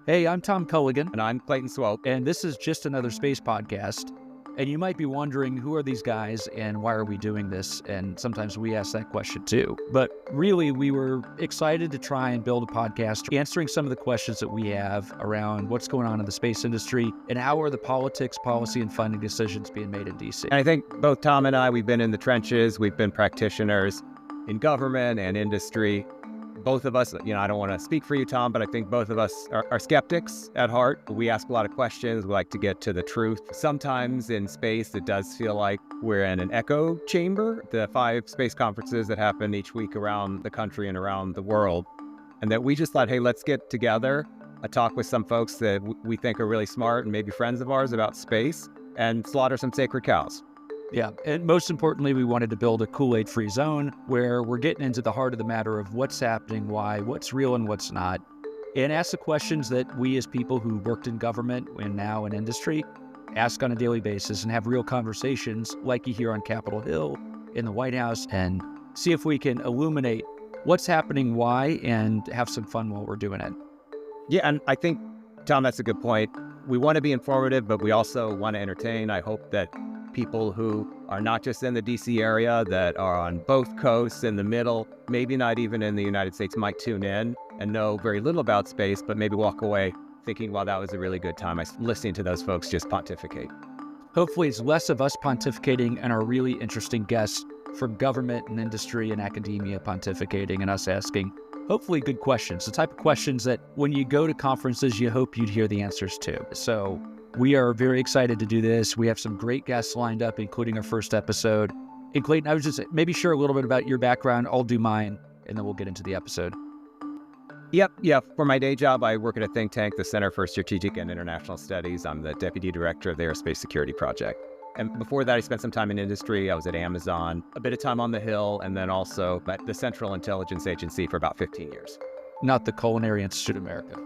Hey, I'm Tom Culligan, And I'm Clayton Swope. and this is just another space podcast. And you might be wondering, who are these guys and why are we doing this? And sometimes we ask that question too. But really, we were excited to try and build a podcast answering some of the questions that we have around what's going on in the space industry and how are the politics, policy, and funding decisions being made in DC. And I think both Tom and I, we've been in the trenches. We've been practitioners in government and industry. Both of us, I don't want to speak for you, Tom, but I think both of us are skeptics at heart. We ask a lot of questions. We like to get to the truth. Sometimes in space, it does feel like we're in an echo chamber. The 5 space conferences that happen each week around the country and around the world. And that we just thought, hey, let's get together, talk with some folks that we think are really smart and maybe friends of ours about space and slaughter some sacred cows. Yeah, and most importantly, we wanted to build a Kool-Aid-free zone where we're getting into the heart of the matter of what's happening, why, what's real and what's not, and ask the questions that we as people who worked in government and now in industry ask on a daily basis and have real conversations like you hear on Capitol Hill, in the White House, and see if we can illuminate what's happening, why, and have some fun while we're doing it. Yeah, and I think, Tom, that's a good point. We want to be informative, but we also want to entertain. I hope that people who are not just in the DC area, that are on both coasts, in the middle, maybe not even in the United States, might tune in and know very little about space, but maybe walk away thinking, wow, that was a really good time listening to those folks just pontificate. Hopefully it's less of us pontificating and our really interesting guests from government and industry and academia pontificating and us asking hopefully good questions, the type of questions that when you go to conferences, you hope you'd hear the answers to. So we are very excited to do this. We have some great guests lined up, including our first episode. And Clayton, I was just maybe share a little bit about your background. I'll do mine, and then we'll get into the episode. Yep. For my day job, I work at a think tank, the Center for Strategic and International Studies. I'm the deputy director of the Aerospace Security Project. And before that, I spent some time in industry. I was at Amazon, a bit of time on the Hill, and then also at the Central Intelligence Agency for about 15 years. Not the Culinary Institute of America.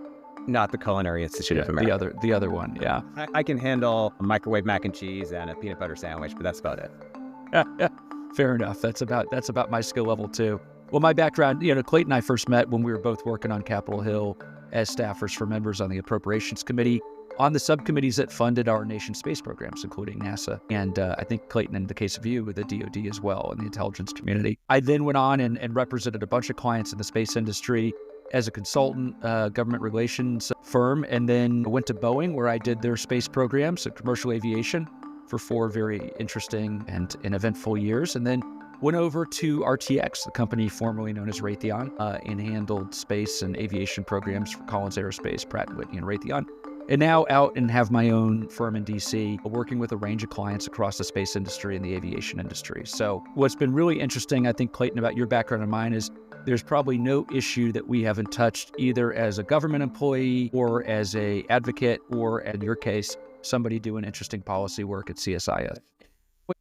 Not the Culinary Institute of America. The other one, yeah. I can handle a microwave mac and cheese and a peanut butter sandwich, but that's about it. Fair enough. That's about my skill level too. Well, my background, Clayton and I first met when we were both working on Capitol Hill as staffers for members on the Appropriations Committee, on the subcommittees that funded our nation's space programs, including NASA. And I think Clayton, in the case of you, with the DoD as well, and the intelligence community. I then went on and represented a bunch of clients in the space industry as a consultant, government relations firm, and then went to Boeing, where I did their space programs and commercial aviation for 4 very interesting and eventful years. And then went over to RTX, the company formerly known as Raytheon, and handled space and aviation programs for Collins Aerospace, Pratt & Whitney, and Raytheon. And now out and have my own firm in DC, working with a range of clients across the space industry and the aviation industry. So what's been really interesting, I think, Clayton, about your background and mine is there's probably no issue that we haven't touched either as a government employee or as a advocate or, in your case, somebody doing interesting policy work at CSIS.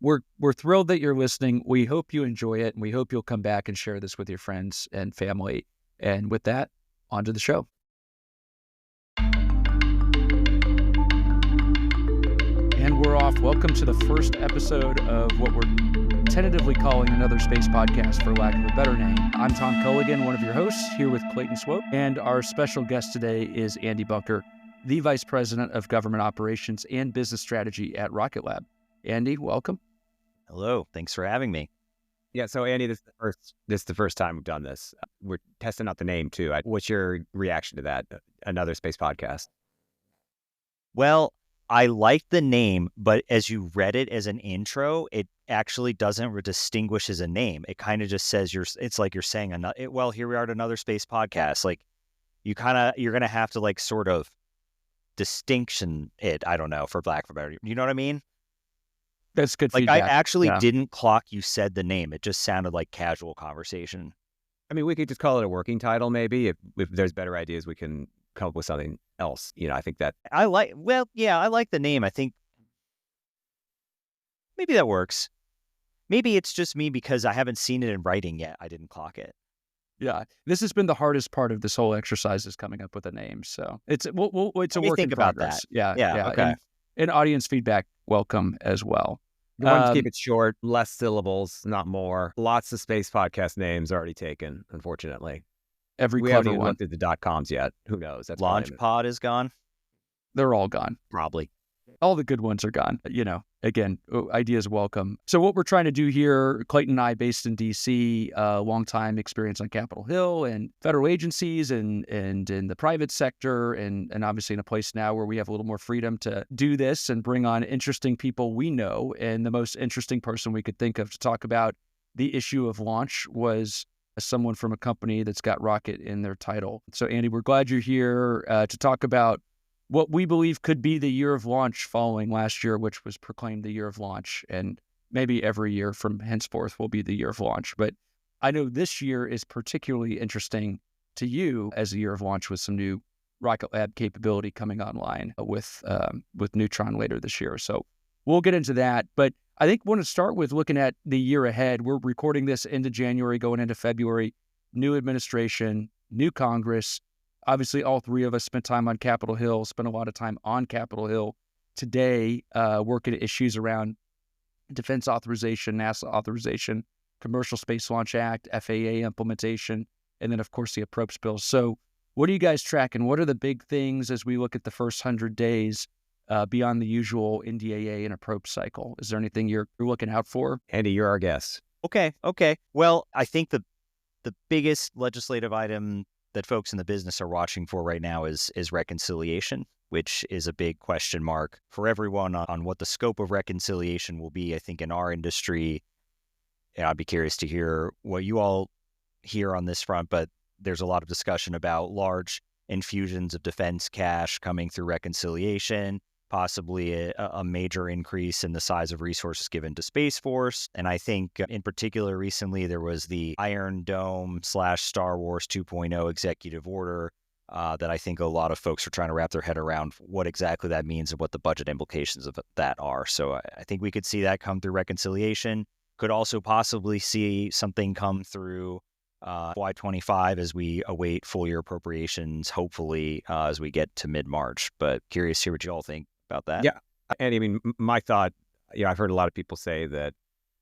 We're thrilled that you're listening. We hope you enjoy it, and we hope you'll come back and share this with your friends and family. And with that, on to the show. And we're off. Welcome to the first episode of what we're tentatively calling Another Space Podcast, for lack of a better name. I'm Tom Culligan, one of your hosts, here with Clayton Swope. And our special guest today is Andy Bunker, the Vice President of Government Operations and Business Strategy at Rocket Lab. Andy, welcome. Hello. Thanks for having me. Yeah, so Andy, this is the first time we've done this. We're testing out the name, too. What's your reaction to that, Another Space Podcast? Well, I like the name, but as you read it as an intro, it actually doesn't distinguish as a name. It kind of just says it's like you're saying, well, here we are at Another Space Podcast. Like you're going to have to like sort of distinction it. I don't know, for lack of a better, you know what I mean? That's good like feedback. I actually didn't clock you said the name. It just sounded like casual conversation. I mean, we could just call it a working title, maybe. If there's better ideas, we can come up with something else. I think that I like the name. I think maybe that works. Maybe it's just me because I haven't seen it in writing yet. I didn't clock it. Yeah, this has been the hardest part of this whole exercise, is coming up with a name. So it's a work in progress. Yeah. Okay. And audience feedback welcome as well. We wanted to keep it short, less syllables, not more. Lots of space podcast names already taken, unfortunately. Every We haven't clever even one. looked at the .coms yet. Who knows? That's Launch probably pod is gone, They're all gone. probably. All the good ones are gone. Again, ideas welcome. So what we're trying to do here, Clayton and I, based in D.C., long time experience on Capitol Hill and federal agencies and in the private sector, and obviously in a place now where we have a little more freedom to do this and bring on interesting people we know. And the most interesting person we could think of to talk about the issue of launch was someone from a company that's got rocket in their title. So Andy, we're glad you're here to talk about what we believe could be the year of launch following last year, which was proclaimed the year of launch. And maybe every year from henceforth will be the year of launch. But I know this year is particularly interesting to you as a year of launch with some new Rocket Lab capability coming online with Neutron later this year. So we'll get into that. But I think we want to start with looking at the year ahead. We're recording this into January, going into February, new administration, new Congress. Obviously, all three of us spent time on Capitol Hill, spent a lot of time on Capitol Hill today, working at issues around defense authorization, NASA authorization, Commercial Space Launch Act, FAA implementation, and then, of course, the approps bill. So what are you guys tracking? What are the big things as we look at the first 100 days beyond the usual NDAA and approach cycle? Is there anything you're looking out for? Andy, you're our guest. Okay. Well, I think the biggest legislative item that folks in the business are watching for right now is reconciliation, which is a big question mark for everyone on what the scope of reconciliation will be. I think in our industry, I'd be curious to hear what you all hear on this front, but there's a lot of discussion about large infusions of defense cash coming through reconciliation, possibly a major increase in the size of resources given to Space Force. And I think in particular, recently there was the Iron Dome / Star Wars 2.0 executive order that I think a lot of folks are trying to wrap their head around what exactly that means and what the budget implications of that are. So I think we could see that come through reconciliation. Could also possibly see something come through FY25 as we await full year appropriations, hopefully as we get to mid-March. But curious to hear what you all think about that. Yeah. And I mean, my thought, I've heard a lot of people say that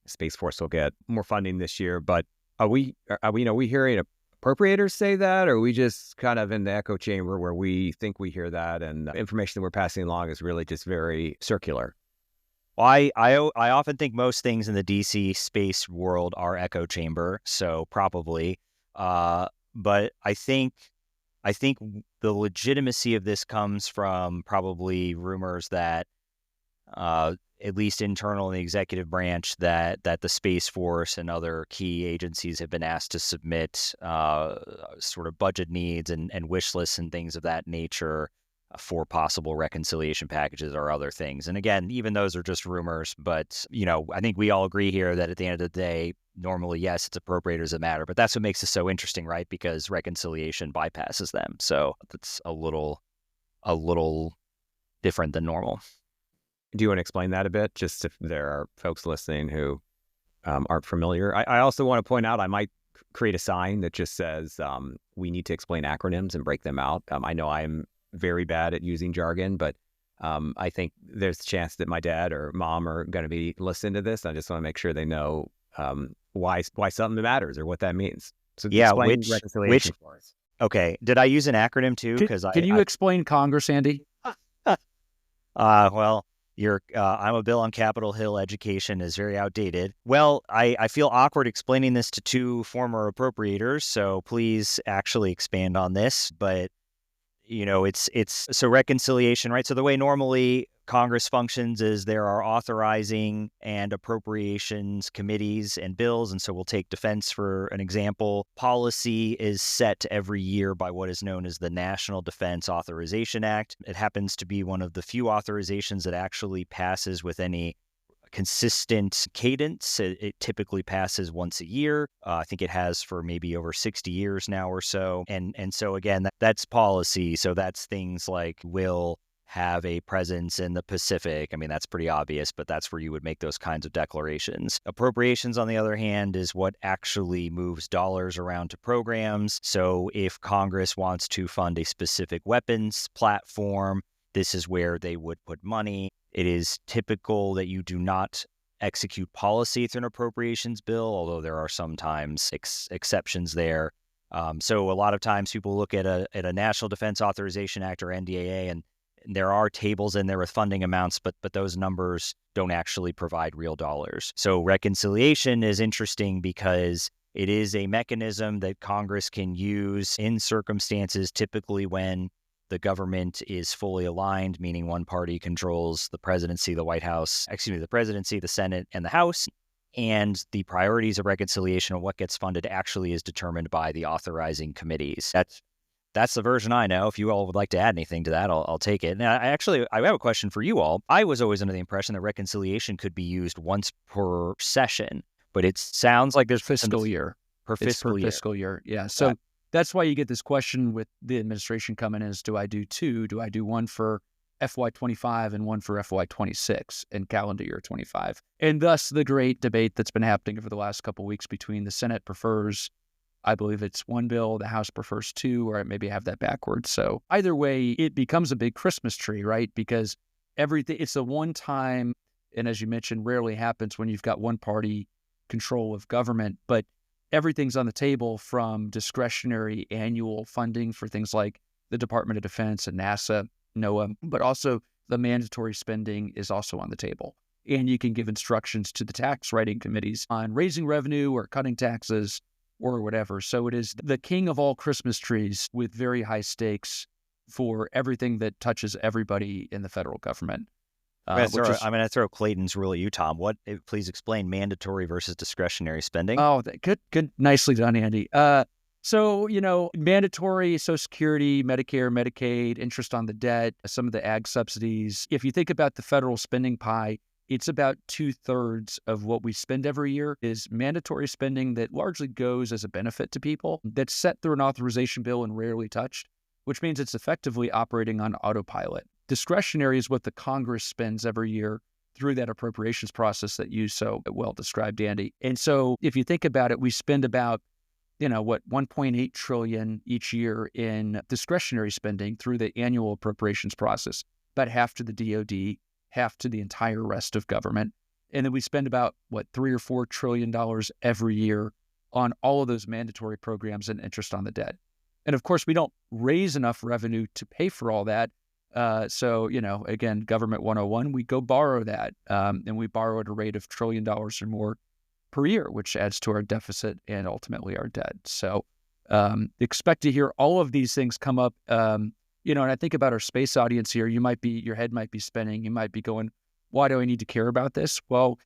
Space Force will get more funding this year, but are we hearing appropriators say that, or are we just kind of in the echo chamber where we think we hear that and the information that we're passing along is really just very circular? Well, I often think most things in the DC space world are echo chamber, so probably. But I think the legitimacy of this comes from probably rumors that, at least internal in the executive branch, that the Space Force and other key agencies have been asked to submit sort of budget needs and wish lists and things of that nature for possible reconciliation packages or other things. And again, even those are just rumors, but I think we all agree here that at the end of the day, normally, yes, it's appropriators that matter, but that's what makes it so interesting, right? Because reconciliation bypasses them. So that's a little different than normal. Do you want to explain that a bit, just if there are folks listening who aren't familiar? I also want to point out, I might create a sign that just says we need to explain acronyms and break them out. I know I'm very bad at using jargon, but I think there's a chance that my dad or mom are going to be listening to this. I just want to make sure they know why something matters or what that means. So Yeah, explain reconciliation for us. Okay, did I use an acronym too? Because Can you explain Congress, Andy? Well, I'm a bill on Capitol Hill. Education is very outdated. Well, I feel awkward explaining this to two former appropriators, so please actually expand on this. But it's so reconciliation, right? So the way normally Congress functions is there are authorizing and appropriations committees and bills. And so we'll take defense for an example. Policy is set every year by what is known as the National Defense Authorization Act. It happens to be one of the few authorizations that actually passes with any consistent cadence. It typically passes once a year. I think it has for maybe over 60 years now or so. And so again, that's policy. So that's things like will have a presence in the Pacific. I mean, that's pretty obvious, but that's where you would make those kinds of declarations. Appropriations, on the other hand, is what actually moves dollars around to programs. So if Congress wants to fund a specific weapons platform, this is where they would put money. It is typical that you do not execute policy through an appropriations bill, although there are sometimes exceptions there. So a lot of times people look at a National Defense Authorization Act or NDAA, and there are tables in there with funding amounts, but those numbers don't actually provide real dollars. So reconciliation is interesting because it is a mechanism that Congress can use in circumstances typically when the government is fully aligned, meaning one party controls the presidency, the the presidency, the Senate, and the House. And the priorities of reconciliation and what gets funded actually is determined by the authorizing committees. That's the version I know. If you all would like to add anything to that, I'll take it. Now, I have a question for you all. I was always under the impression that reconciliation could be used once per session, but it sounds like there's fiscal year. Per fiscal year. Fiscal year, yeah. So that's why you get this question with the administration coming in is, do I do two? Do I do one for FY25 and one for FY26 in calendar year 25? And thus the great debate that's been happening over the last couple of weeks between the Senate prefers, I believe it's one bill, the House prefers two, or maybe I have that backwards. So either way, it becomes a big Christmas tree, right? Because it's a one time, and as you mentioned, rarely happens when you've got one party control of government, but everything's on the table from discretionary annual funding for things like the Department of Defense and NASA, NOAA, but also the mandatory spending is also on the table. And you can give instructions to the tax writing committees on raising revenue or cutting taxes or whatever. So it is the king of all Christmas trees with very high stakes for everything that touches everybody in the federal government. I'm going to throw Clayton's rule at you, Tom. Please explain mandatory versus discretionary spending. Oh, good. Nicely done, Andy. So, mandatory Social Security, Medicare, Medicaid, interest on the debt, some of the ag subsidies. If you think about the federal spending pie, it's about 2/3 of what we spend every year is mandatory spending that largely goes as a benefit to people that's set through an authorization bill and rarely touched, which means it's effectively operating on autopilot. Discretionary is what the Congress spends every year through that appropriations process that you so well described, Andy. And so if you think about it, we spend about, $1.8 trillion each year in discretionary spending through the annual appropriations process, about half to the DOD, half to the entire rest of government. And then we spend about, $3 or $4 trillion every year on all of those mandatory programs and interest on the debt. And of course, we don't raise enough revenue to pay for all that. So, again, government 101, we go borrow that. And we borrow at a rate of $1 trillion or more per year, which adds to our deficit and ultimately our debt. So expect to hear all of these things come up. And I think about our space audience here, your head might be spinning. You might be going, why do I need to care about this? Well,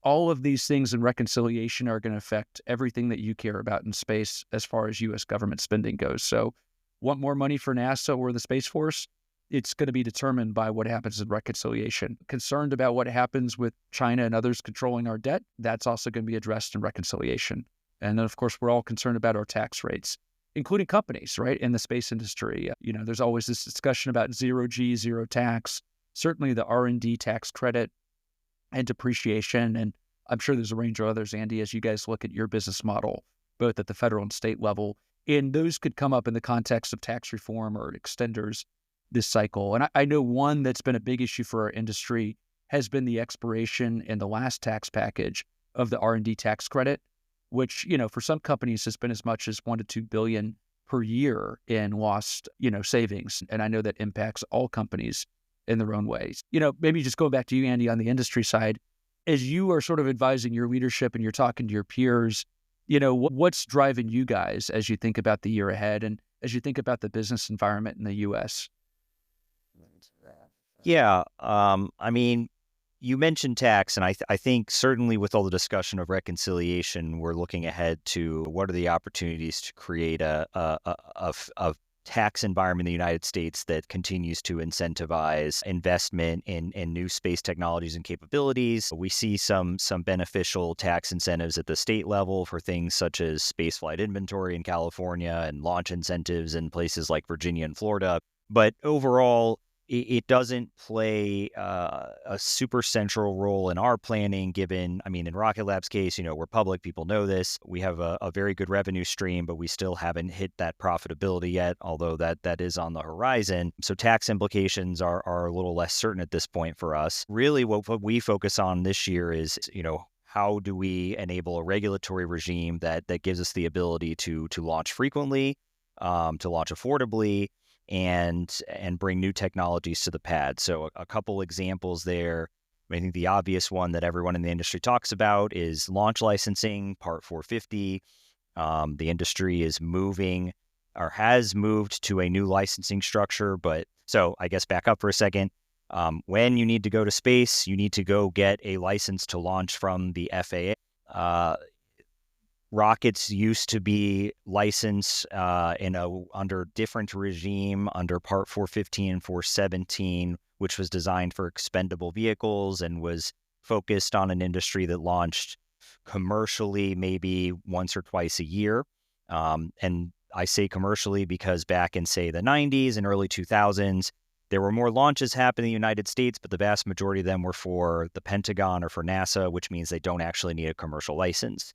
all of these things in reconciliation are going to affect everything that you care about in space as far as U.S. government spending goes. So want more money for NASA or the Space Force? It's going to be determined by what happens in reconciliation. Concerned about what happens with China and others controlling our debt? That's also going to be addressed in reconciliation. And then, of course, we're all concerned about our tax rates, including companies, right, in the space industry. There's always this discussion about zero G, zero tax, certainly the R&D tax credit and depreciation. And I'm sure there's a range of others, Andy, as you guys look at your business model, both at the federal and state level. And those could come up in the context of tax reform or extenders this cycle. And I know one that's been a big issue for our industry has been the expiration in the last tax package of the R&D tax credit, which, for some companies has been as much as $1 to $2 billion per year in lost, savings. And I know that impacts all companies in their own ways. Maybe just going back to you, Andy, on the industry side, as you are sort of advising your leadership and you're talking to your peers, what's driving you guys as you think about the year ahead and as you think about the business environment in the U.S.? Yeah. You mentioned tax, and I think certainly with all the discussion of reconciliation, we're looking ahead to what are the opportunities to create a tax environment in the United States that continues to incentivize investment in new space technologies and capabilities. We see some beneficial tax incentives at the state level for things such as spaceflight inventory in California and launch incentives in places like Virginia and Florida. But overall, it doesn't play a super central role in our planning, given, in Rocket Lab's case, we're public, people know this. We have a very good revenue stream, but we still haven't hit that profitability yet, although that is on the horizon. So tax implications are a little less certain at this point for us. Really, what we focus on this year is, how do we enable a regulatory regime that gives us the ability to launch frequently, to launch affordably, and bring new technologies to the pad. So a couple examples there. I think the obvious one that everyone in the industry talks about is launch licensing, Part 450. The industry is moving or has moved to a new licensing structure. But so I guess back up for a second. When you need to go to space, you need to go get a license to launch from the FAA. Rockets used to be licensed under different regime under Part 415 and 417, which was designed for expendable vehicles and was focused on an industry that launched commercially maybe once or twice a year. And I say commercially because back in, say, the 90s and early 2000s, there were more launches happening in the United States, but the vast majority of them were for the Pentagon or for NASA, which means they don't actually need a commercial license.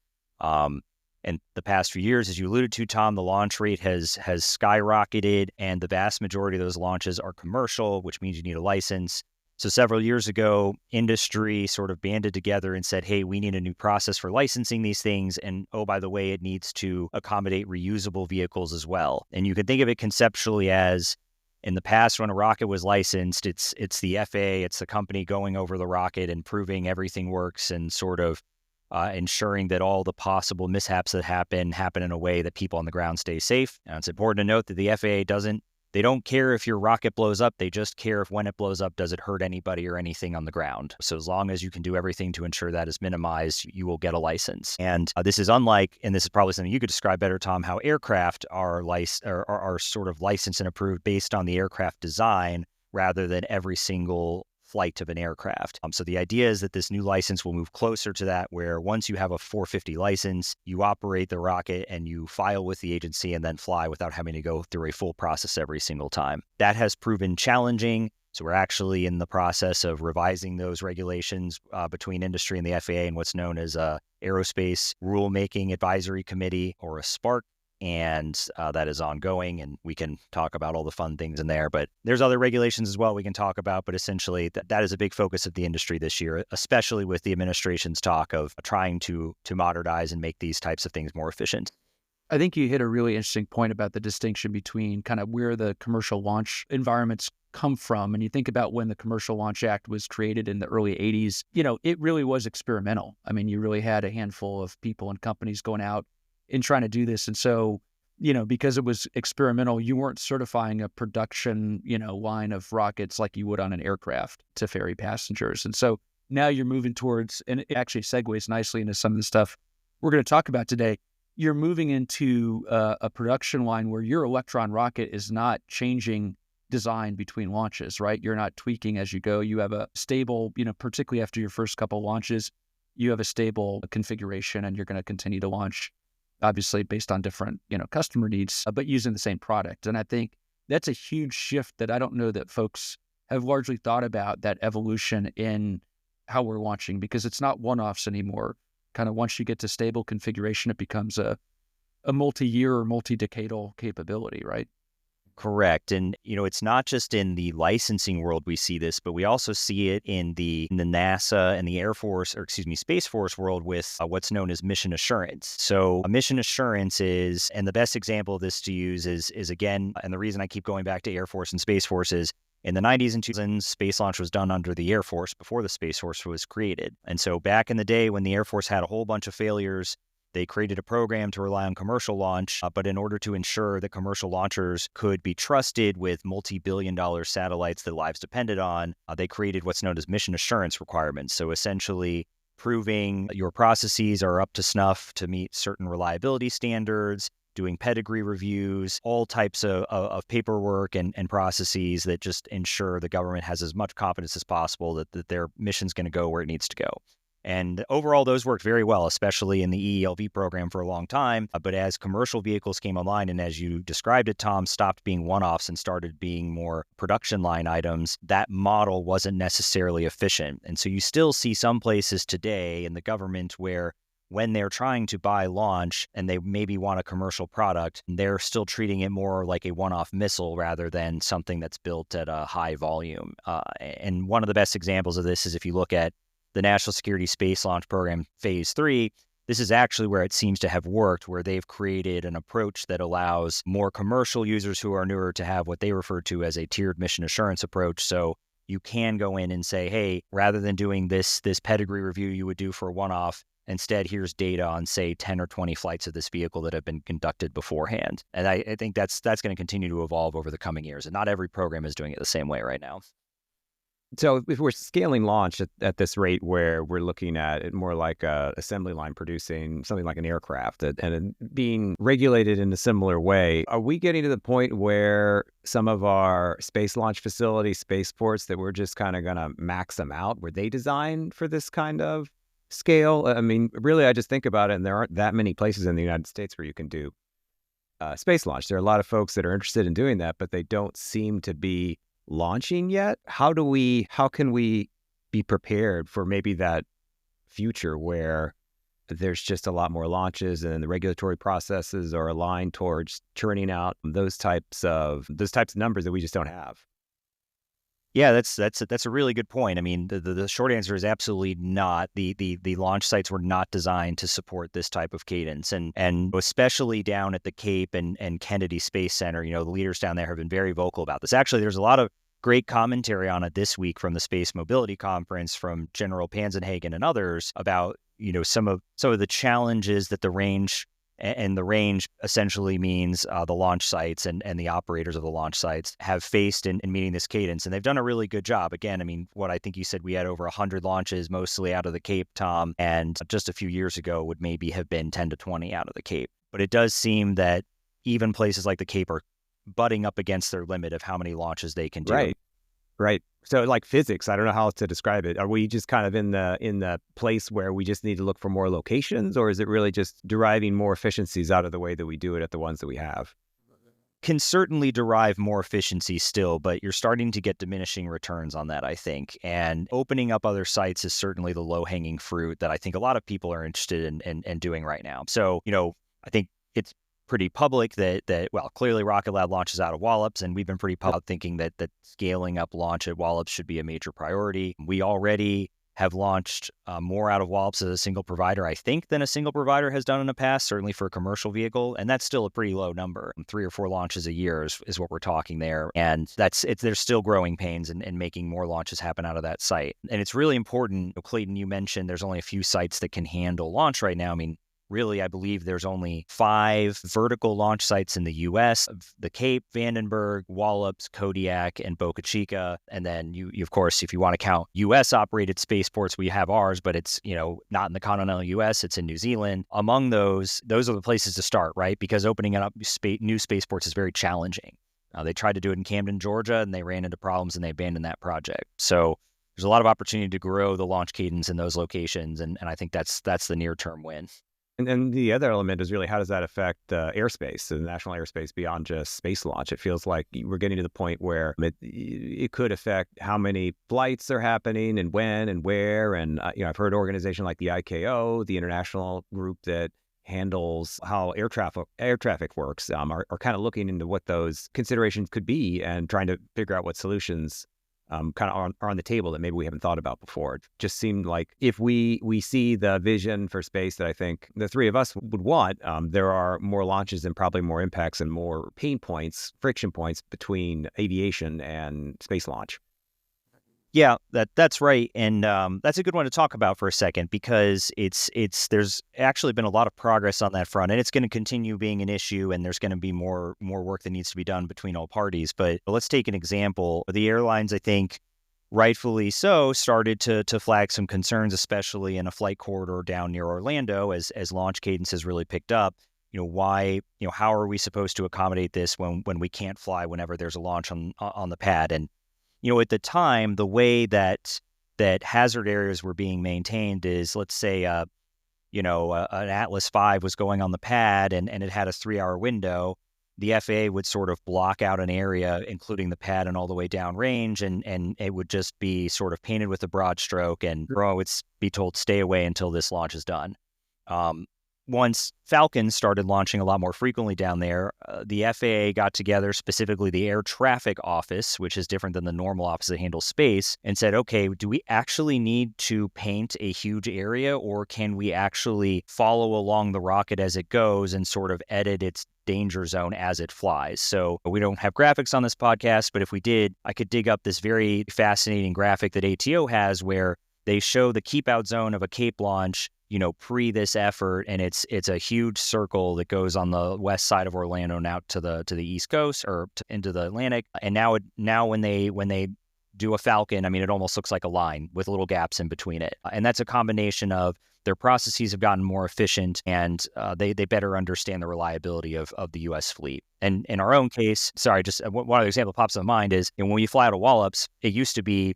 And the past few years, as you alluded to, Tom, the launch rate has skyrocketed, and the vast majority of those launches are commercial, which means you need a license. So several years ago, industry sort of banded together and said, hey, we need a new process for licensing these things. And oh, by the way, it needs to accommodate reusable vehicles as well. And you can think of it conceptually as, in the past, when a rocket was licensed, it's the FAA, it's the company going over the rocket and proving everything works and sort of ensuring that all the possible mishaps that happen in a way that people on the ground stay safe. And it's important to note that the FAA they don't care if your rocket blows up. They just care if when it blows up, does it hurt anybody or anything on the ground? So as long as you can do everything to ensure that is minimized, you will get a license. And this is unlike, and this is probably something you could describe better, Tom, how aircraft are sort of licensed and approved based on the aircraft design rather than every single flight of an aircraft. So the idea is that this new license will move closer to that, where once you have a 450 license, you operate the rocket and you file with the agency and then fly without having to go through a full process every single time. That has proven challenging. So we're actually in the process of revising those regulations between industry and the FAA and what's known as a Aerospace Rulemaking Advisory Committee, or a SPARC. And that is ongoing, and we can talk about all the fun things in there. But there's other regulations as well we can talk about. But essentially, that is a big focus of the industry this year, especially with the administration's talk of trying to modernize and make these types of things more efficient. I think you hit a really interesting point about the distinction between kind of where the commercial launch environments come from. And you think about when the Commercial Launch Act was created in the early 80s, it really was experimental. I mean, you really had a handful of people and companies going out in trying to do this. And so, because it was experimental, you weren't certifying a production, line of rockets like you would on an aircraft to ferry passengers. And so now you're moving towards, and it actually segues nicely into some of the stuff we're going to talk about today. You're moving into a production line where your Electron rocket is not changing design between launches, right? You're not tweaking as you go. You have a stable, particularly after your first couple launches, you have a stable configuration, and you're going to continue to launch, obviously based on different, customer needs, but using the same product. And I think that's a huge shift that I don't know that folks have largely thought about, that evolution in how we're launching, because it's not one-offs anymore. Kind of once you get to stable configuration, it becomes a multi-year or multi-decadal capability, right? Correct. And, it's not just in the licensing world we see this, but we also see it in the NASA and the Air Force, Space Force world with what's known as mission assurance. So mission assurance is, and the best example of this to use is again, and the reason I keep going back to Air Force and Space Force is, in the 90s and 2000s, space launch was done under the Air Force before the Space Force was created. And so back in the day when the Air Force had a whole bunch of failures, they created a program to rely on commercial launch, but in order to ensure that commercial launchers could be trusted with multi-billion-dollar satellites that lives depended on, they created what's known as mission assurance requirements. So essentially proving your processes are up to snuff to meet certain reliability standards, doing pedigree reviews, all types of paperwork and processes that just ensure the government has as much confidence as possible that their mission's going to go where it needs to go. And overall, those worked very well, especially in the EELV program for a long time. But as commercial vehicles came online, and as you described it, Tom, stopped being one-offs and started being more production line items, that model wasn't necessarily efficient. And so you still see some places today in the government where when they're trying to buy launch and they maybe want a commercial product, they're still treating it more like a one-off missile rather than something that's built at a high volume. And one of the best examples of this is if you look at the National Security Space Launch Program Phase 3, this is actually where it seems to have worked, where they've created an approach that allows more commercial users who are newer to have what they refer to as a tiered mission assurance approach. So you can go in and say, hey, rather than doing this pedigree review you would do for a one-off, instead, here's data on, say, 10 or 20 flights of this vehicle that have been conducted beforehand. And I think that's going to continue to evolve over the coming years. And not every program is doing it the same way right now. So if we're scaling launch at this rate where we're looking at it more like a assembly line producing something like an aircraft and it being regulated in a similar way, are we getting to the point where some of our space launch facilities, spaceports, that we're just kind of going to max them out? Were they designed for this kind of scale? I mean, really, I just think about it, and there aren't that many places in the United States where you can do space launch. There are a lot of folks that are interested in doing that, but they don't seem to be launching yet. How can we be prepared for maybe that future where there's just a lot more launches and the regulatory processes are aligned towards churning out those types of numbers that we just don't have? Yeah, that's a really good point. I mean, the short answer is absolutely not. The launch sites were not designed to support this type of cadence, and especially down at the Cape and Kennedy Space Center, the leaders down there have been very vocal about this. Actually, there's a lot of great commentary on it this week from the Space Mobility Conference from General Panzenhagen and others about some of the challenges that the range. And the range essentially means the launch sites and the operators of the launch sites have faced in meeting this cadence. And they've done a really good job. Again, I mean, what I think you said, we had over 100 launches, mostly out of the Cape, Tom, and just a few years ago would maybe have been 10 to 20 out of the Cape. But it does seem that even places like the Cape are butting up against their limit of how many launches they can do. Right. So like physics, I don't know how to describe it. Are we just kind of in the place where we just need to look for more locations, or is it really just deriving more efficiencies out of the way that we do it at the ones that we have? Can certainly derive more efficiency still, but you're starting to get diminishing returns on that, I think. And opening up other sites is certainly the low-hanging fruit that I think a lot of people are interested in doing right now. So, I think it's pretty public that clearly Rocket Lab launches out of Wallops, and we've been pretty public thinking that scaling up launch at Wallops should be a major priority. We already have launched more out of Wallops as a single provider, I think, than a single provider has done in the past, certainly for a commercial vehicle, and that's still a pretty low number. 3 or 4 launches a year is what we're talking there, and there's still growing pains in making more launches happen out of that site. And it's really important. Clayton, you mentioned there's only a few sites that can handle launch right now. I mean, really, I believe there's only 5 vertical launch sites in the U.S. The Cape, Vandenberg, Wallops, Kodiak, and Boca Chica. And then you of course, if you want to count U.S. operated spaceports, we have ours, but it's, not in the continental U.S., it's in New Zealand. Among those are the places to start, right? Because opening up new spaceports is very challenging. They tried to do it in Camden, Georgia, and they ran into problems and they abandoned that project. So there's a lot of opportunity to grow the launch cadence in those locations. And I think that's the near-term win. And then the other element is really, how does that affect airspace, the national airspace, beyond just space launch? It feels like we're getting to the point where it could affect how many flights are happening and when and where. And I've heard an organization like the ICAO, the international group that handles how air traffic works, are kind of looking into what those considerations could be and trying to figure out what solutions kind of are on the table that maybe we haven't thought about before. It just seemed like if we see the vision for space that I think the three of us would want, there are more launches and probably more impacts and more pain points, friction points between aviation and space launch. Yeah, that's right, and that's a good one to talk about for a second, because there's actually been a lot of progress on that front, and it's going to continue being an issue, and there's going to be more work that needs to be done between all parties. But let's take an example. The airlines, I think, rightfully so, started to flag some concerns, especially in a flight corridor down near Orlando, as launch cadence has really picked up. How are we supposed to accommodate this when we can't fly whenever there's a launch on the pad? And at the time, the way that hazard areas were being maintained is, let's say, an Atlas V was going on the pad and it had a 3-hour window. The FAA would sort of block out an area, including the pad and all the way downrange, and it would just be sort of painted with a broad stroke, and would be told, stay away until this launch is done. once Falcon started launching a lot more frequently down there, the FAA got together, specifically the Air Traffic Office, which is different than the normal office that handles space, and said, okay, do we actually need to paint a huge area, or can we actually follow along the rocket as it goes and sort of edit its danger zone as it flies? So we don't have graphics on this podcast, but if we did, I could dig up this very fascinating graphic that ATO has where they show the keep out zone of a Cape launch, pre this effort, and it's a huge circle that goes on the west side of Orlando and out to the East Coast or into the Atlantic. And now when they do a Falcon, I mean, it almost looks like a line with little gaps in between it. And that's a combination of their processes have gotten more efficient, and they better understand the reliability of the U.S. fleet. And in our own case, just one other example pops in mind is when we fly out of Wallops, it used to be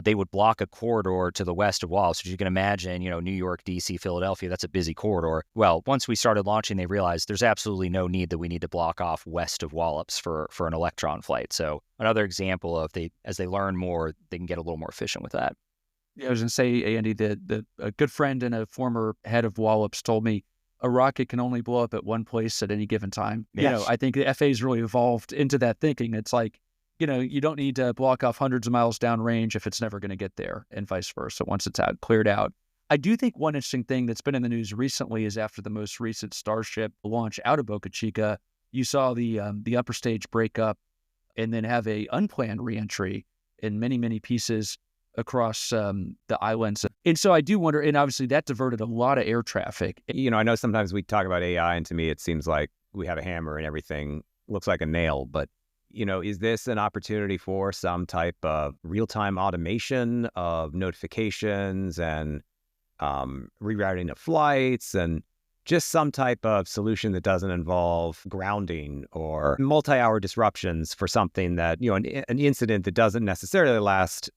they would block a corridor to the west of Wallops, which you can imagine, New York, D.C., Philadelphia, that's a busy corridor. Well, once we started launching, they realized there's absolutely no need that we need to block off west of Wallops for an Electron flight. So another example of as they learn more, they can get a little more efficient with that. Yeah, I was going to say, Andy, a good friend and a former head of Wallops told me a rocket can only blow up at one place at any given time. Yes. I think the FAA's really evolved into that thinking. It's like, you don't need to block off hundreds of miles downrange if it's never going to get there, and vice versa once it's cleared out. I do think one interesting thing that's been in the news recently is after the most recent Starship launch out of Boca Chica, you saw the upper stage break up and then have a unplanned reentry in many, many pieces across the islands. And so I do wonder, and obviously that diverted a lot of air traffic. I know sometimes we talk about AI, and to me it seems like we have a hammer and everything looks like a nail, but is this an opportunity for some type of real-time automation of notifications and rerouting of flights, and just some type of solution that doesn't involve grounding or multi-hour disruptions for something that, an incident that doesn't necessarily last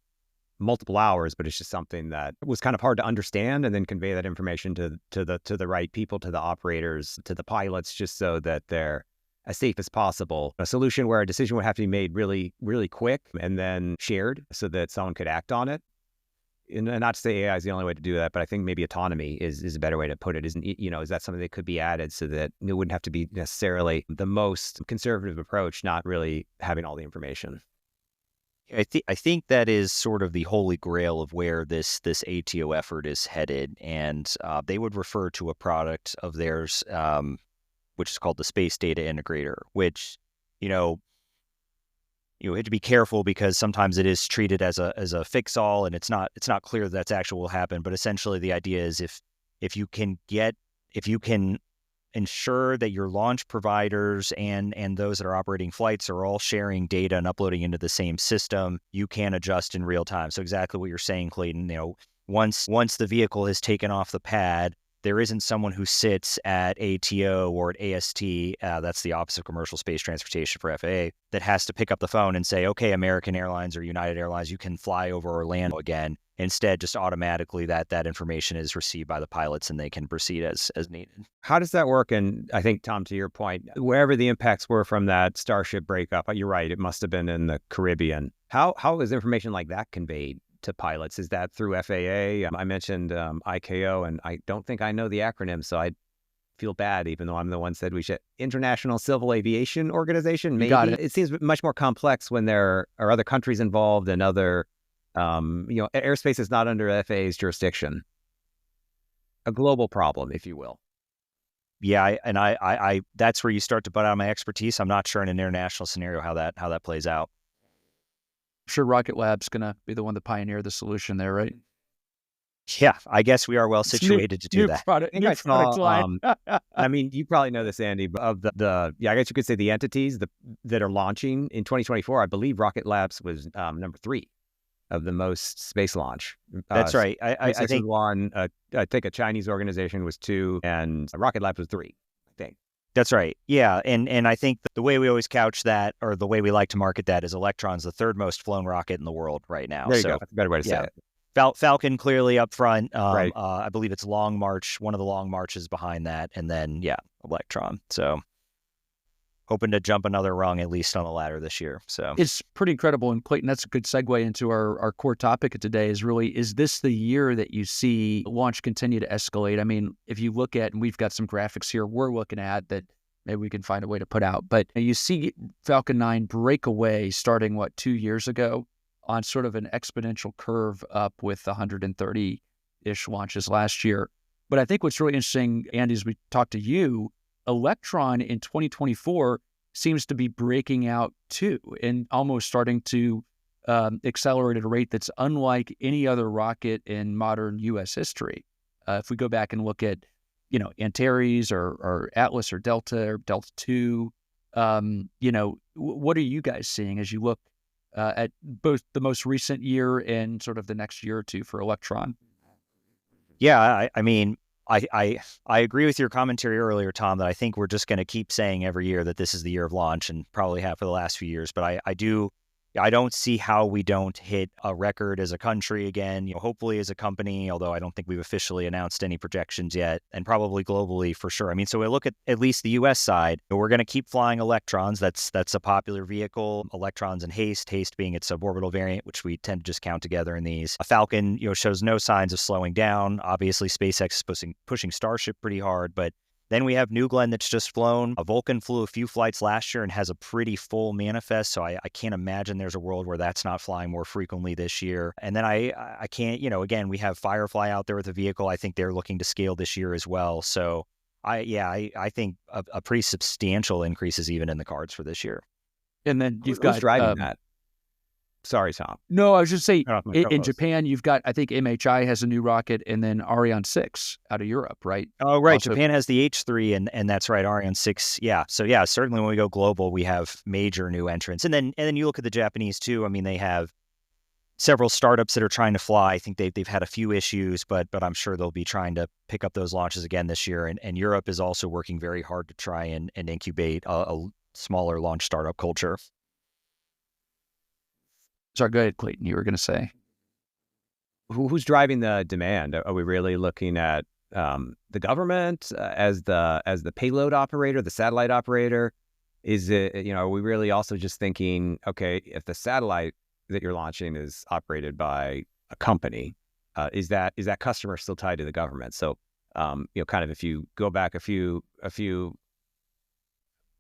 multiple hours, but it's just something that was kind of hard to understand, and then convey that information to the right people, to the operators, to the pilots, just so that they're as safe as possible. A solution where a decision would have to be made really, really quick and then shared so that someone could act on it. And not to say AI is the only way to do that, but I think maybe autonomy is a better way to put it. Is that something that could be added so that it wouldn't have to be necessarily the most conservative approach, not really having all the information? I think that is sort of the holy grail of where this ATO effort is headed. And they would refer to a product of theirs, which is called the Space Data Integrator, which, you have to be careful because sometimes it is treated as a fix-all, and it's not clear that's actually will happen. But essentially, the idea is if you can ensure that your launch providers and those that are operating flights are all sharing data and uploading into the same system, you can adjust in real time. So exactly what you're saying, Clayton. Once the vehicle has taken off the pad, there isn't someone who sits at ATO or at AST, that's the Office of Commercial Space Transportation for FAA, that has to pick up the phone and say, okay, American Airlines or United Airlines, you can fly over Orlando again. Instead, just automatically that information is received by the pilots and they can proceed as needed. How does that work? And I think, Tom, to your point, wherever the impacts were from that Starship breakup, you're right, it must have been in the Caribbean. How is information like that conveyed to pilots? Is that through FAA? I mentioned ICAO, and I don't think I know the acronym, so I feel bad, even though I'm the one said we should. International Civil Aviation Organization, maybe? Got it. It seems much more complex when there are other countries involved and other, airspace is not under FAA's jurisdiction. A global problem, if you will. Yeah, I that's where you start to butt out my expertise. I'm not sure in an international scenario how that plays out. I'm sure Rocket Lab's going to be the one to pioneer the solution there, right? Yeah, I guess we are well situated to do that. I saw, I mean, you probably know this, Andy, of I guess you could say the entities that are launching in 2024. I believe Rocket Labs was number 3 of the most space launch. That's right. I think one. I think a Chinese organization was 2, and Rocket Labs was 3. I think. That's right. Yeah. And I think the way we always couch that, or the way we like to market that, is Electron's the 3rd most flown rocket in the world right now. There you go. That's a better way to say it. Falcon clearly up front. Right. I believe it's Long March, one of the Long Marches behind that. And then, Electron. So hoping to jump another rung at least on the ladder this year. So it's pretty incredible. And Clayton, that's a good segue into our core topic of today is this the year that you see launch continue to escalate? I mean, if you look at, and we've got some graphics here we're looking at that maybe we can find a way to put out, but you see Falcon 9 break away starting, 2 years ago on sort of an exponential curve up with 130-ish launches last year. But I think what's really interesting, Andy, as we talk to you, Electron in 2024 seems to be breaking out too and almost starting to accelerate at a rate that's unlike any other rocket in modern U.S. history. If we go back and look at, Antares or Atlas or Delta II, what are you guys seeing as you look at both the most recent year and sort of the next year or two for Electron? Yeah, I mean, I agree with your commentary earlier, Tom, that I think we're just going to keep saying every year that this is the year of launch, and probably have for the last few years. But I don't see how we don't hit a record as a country again, hopefully as a company, although I don't think we've officially announced any projections yet, and probably globally for sure. I mean, so we look at least the US side, we're going to keep flying Electrons. That's a popular vehicle. Electrons and Haste being its suborbital variant, which we tend to just count together in these. A Falcon, shows no signs of slowing down. Obviously, SpaceX is pushing Starship pretty hard, but then we have New Glenn that's just flown. A Vulcan flew a few flights last year and has a pretty full manifest, so I can't imagine there's a world where that's not flying more frequently this year. And then I can't, again, we have Firefly out there with a vehicle. I think they're looking to scale this year as well. So I think a pretty substantial increase is even in the cards for this year. And then you've Who's got driving that. Sorry, Tom. No, I was just saying, Oh, my in co-host. Japan, you've got, I think MHI has a new rocket, and then Ariane 6 out of Europe, right? Oh, right. Also- Japan has the H3, and that's right, Ariane 6. Yeah. So yeah, certainly when we go global, we have major new entrants. And then you look at the Japanese too. I mean, they have several startups that are trying to fly. I think they've had a few issues, but I'm sure they'll be trying to pick up those launches again this year. And Europe is also working very hard to try and incubate a smaller launch startup culture. Sorry, go ahead, Clayton. You were going to say. Who's driving the demand? Are we really looking at the government as the payload operator, the satellite operator? Is it, are we really also just thinking, okay, if the satellite that you're launching is operated by a company, is that customer still tied to the government? So, kind of if you go back a few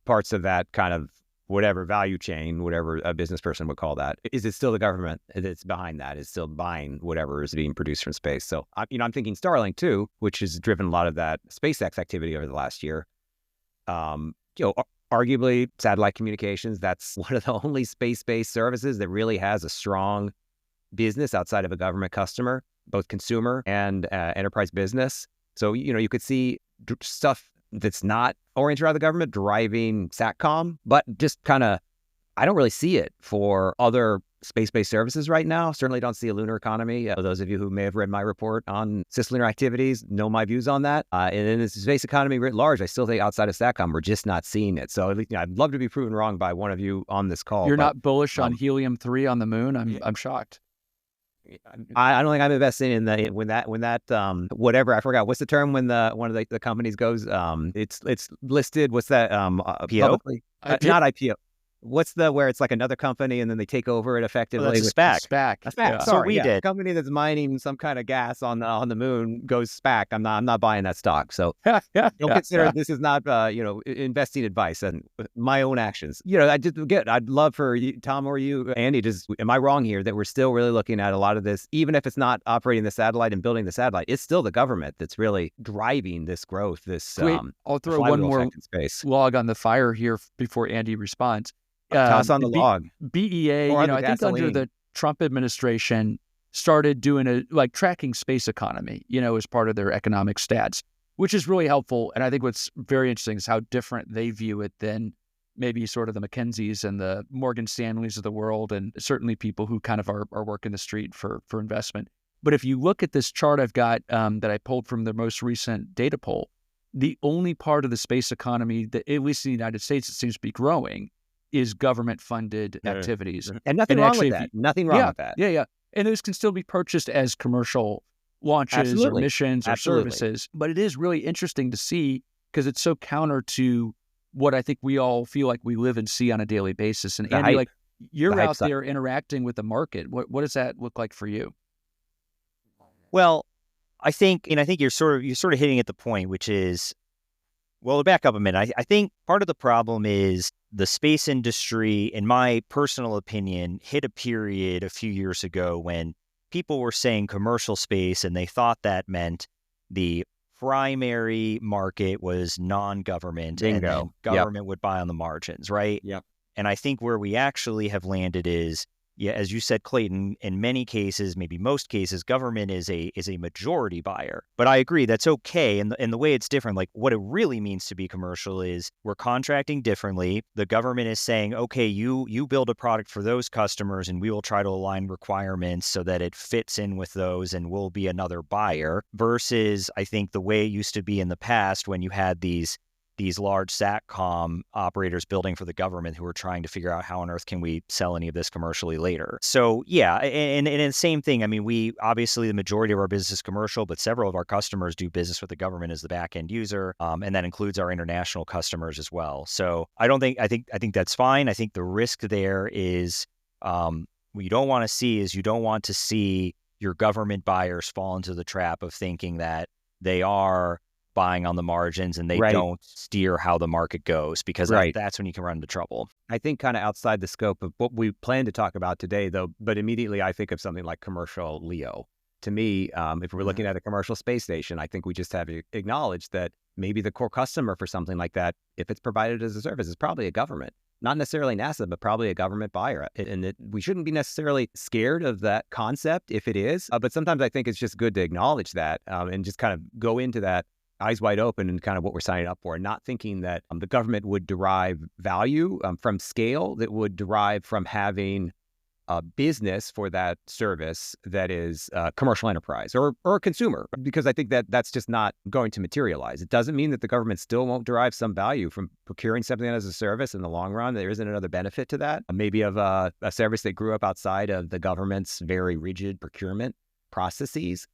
parts of that kind of whatever value chain, whatever a business person would call that, is it still the government that's behind that? Is still buying whatever is being produced from space? So, I'm thinking Starlink too, which has driven a lot of that SpaceX activity over the last year. Arguably satellite communications, that's one of the only space-based services that really has a strong business outside of a government customer, both consumer and enterprise business. So, you could see stuff that's not oriented around the government driving SATCOM, but just kind of, I don't really see it for other space-based services right now. Certainly don't see a lunar economy. Those of you who may have read my report on cislunar activities know my views on that. And in the space economy writ large, I still think outside of SATCOM, we're just not seeing it. So I'd love to be proven wrong by one of you on this call. You're not bullish on helium-3 on the moon? I'm shocked. I don't think I'm investing in when that whatever, I forgot what's the term when one of the companies goes it's listed, what's that IPO? publicly? Not IPO. What's where it's like another company and then they take over it effectively? Well, that's a SPAC. SPAC. A SPAC. Yeah. Sorry, So we did. A company that's mining some kind of gas on the moon goes SPAC. I'm not buying that stock. So don't consider this is not investing advice and my own actions. I'd love for you, Tom or you, Andy, am I wrong here that we're still really looking at a lot of this, even if it's not operating the satellite and building the satellite, it's still the government that's really driving this growth. I'll throw one more log on the fire here before Andy responds. Toss on the log. BEA, I think under the Trump administration started doing tracking space economy, as part of their economic stats, which is really helpful. And I think what's very interesting is how different they view it than maybe sort of the McKinseys and the Morgan Stanleys of the world, and certainly people who kind of are working the street for investment. But if you look at this chart I've got that I pulled from the most recent data poll, the only part of the space economy that, at least in the United States, it seems to be growing is government-funded activities. And nothing wrong with that. Nothing wrong with that. Yeah. And those can still be purchased as commercial launches or missions or services. But it is really interesting to see because it's so counter to what I think we all feel like we live and see on a daily basis. And The Andy, hype, like the you're hype out side. there interacting with the market. What does that look like for you? Well, I think, and I think you're sort of hitting at the point, which is, well, to back up a minute, I think part of the problem is the space industry, in my personal opinion, hit a period a few years ago when people were saying commercial space, and they thought that meant the primary market was non-government, and Bingo. then government would buy on the margins, right? Yep. And I think where we actually have landed is, yeah, as you said, Clayton, in many cases, maybe most cases, government is a majority buyer. But I agree, that's okay. And the way it's different, like what it really means to be commercial is we're contracting differently. The government is saying, okay, you build a product for those customers, and we will try to align requirements so that it fits in with those, and we'll be another buyer. Versus, I think, the way it used to be in the past when you had these large SATCOM operators building for the government who are trying to figure out how on earth can we sell any of this commercially later. So yeah, and the same thing. I mean, we obviously, the majority of our business is commercial, but several of our customers do business with the government as the back end user, and that includes our international customers as well. So I think that's fine. I think the risk there is what you don't want to see is you don't want to see your government buyers fall into the trap of thinking that they are buying on the margins and they Right. don't steer how the market goes, because Right. that's when you can run into trouble. I think kind of outside the scope of what we plan to talk about today, though, but immediately I think of something like commercial LEO. To me, if we're looking at a commercial space station, I think we just have to acknowledge that maybe the core customer for something like that, if it's provided as a service, is probably a government. Not necessarily NASA, but probably a government buyer. And we shouldn't be necessarily scared of that concept if it is. But sometimes I think it's just good to acknowledge that and just kind of go into that eyes wide open and kind of what we're signing up for, and not thinking that the government would derive value from scale, that would derive from having a business for that service that is commercial enterprise or a consumer, because I think that that's just not going to materialize. It doesn't mean that the government still won't derive some value from procuring something as a service in the long run. There isn't another benefit to that, maybe of a service that grew up outside of the government's very rigid procurement processes.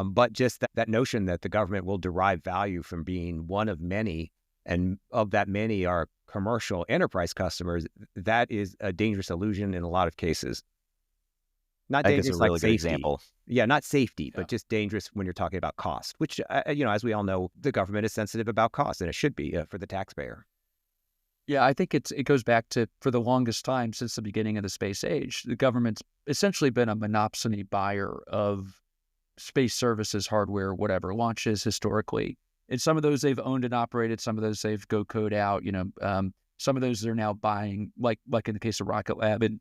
But just that notion that the government will derive value from being one of many, and of that many are commercial enterprise customers, that is a dangerous illusion in a lot of cases. Not I think it's a dangerous really like good safety. example. Yeah, not safety, Yeah. but just dangerous when you're talking about cost, which, as we all know, the government is sensitive about cost, and it should be for the taxpayer. Yeah, I think it goes back to, for the longest time since the beginning of the space age, the government's essentially been a monopsony buyer of space services, hardware, whatever, launches historically. And some of those they've owned and operated, some of those they've go code out, some of those they're now buying, like in the case of Rocket Lab and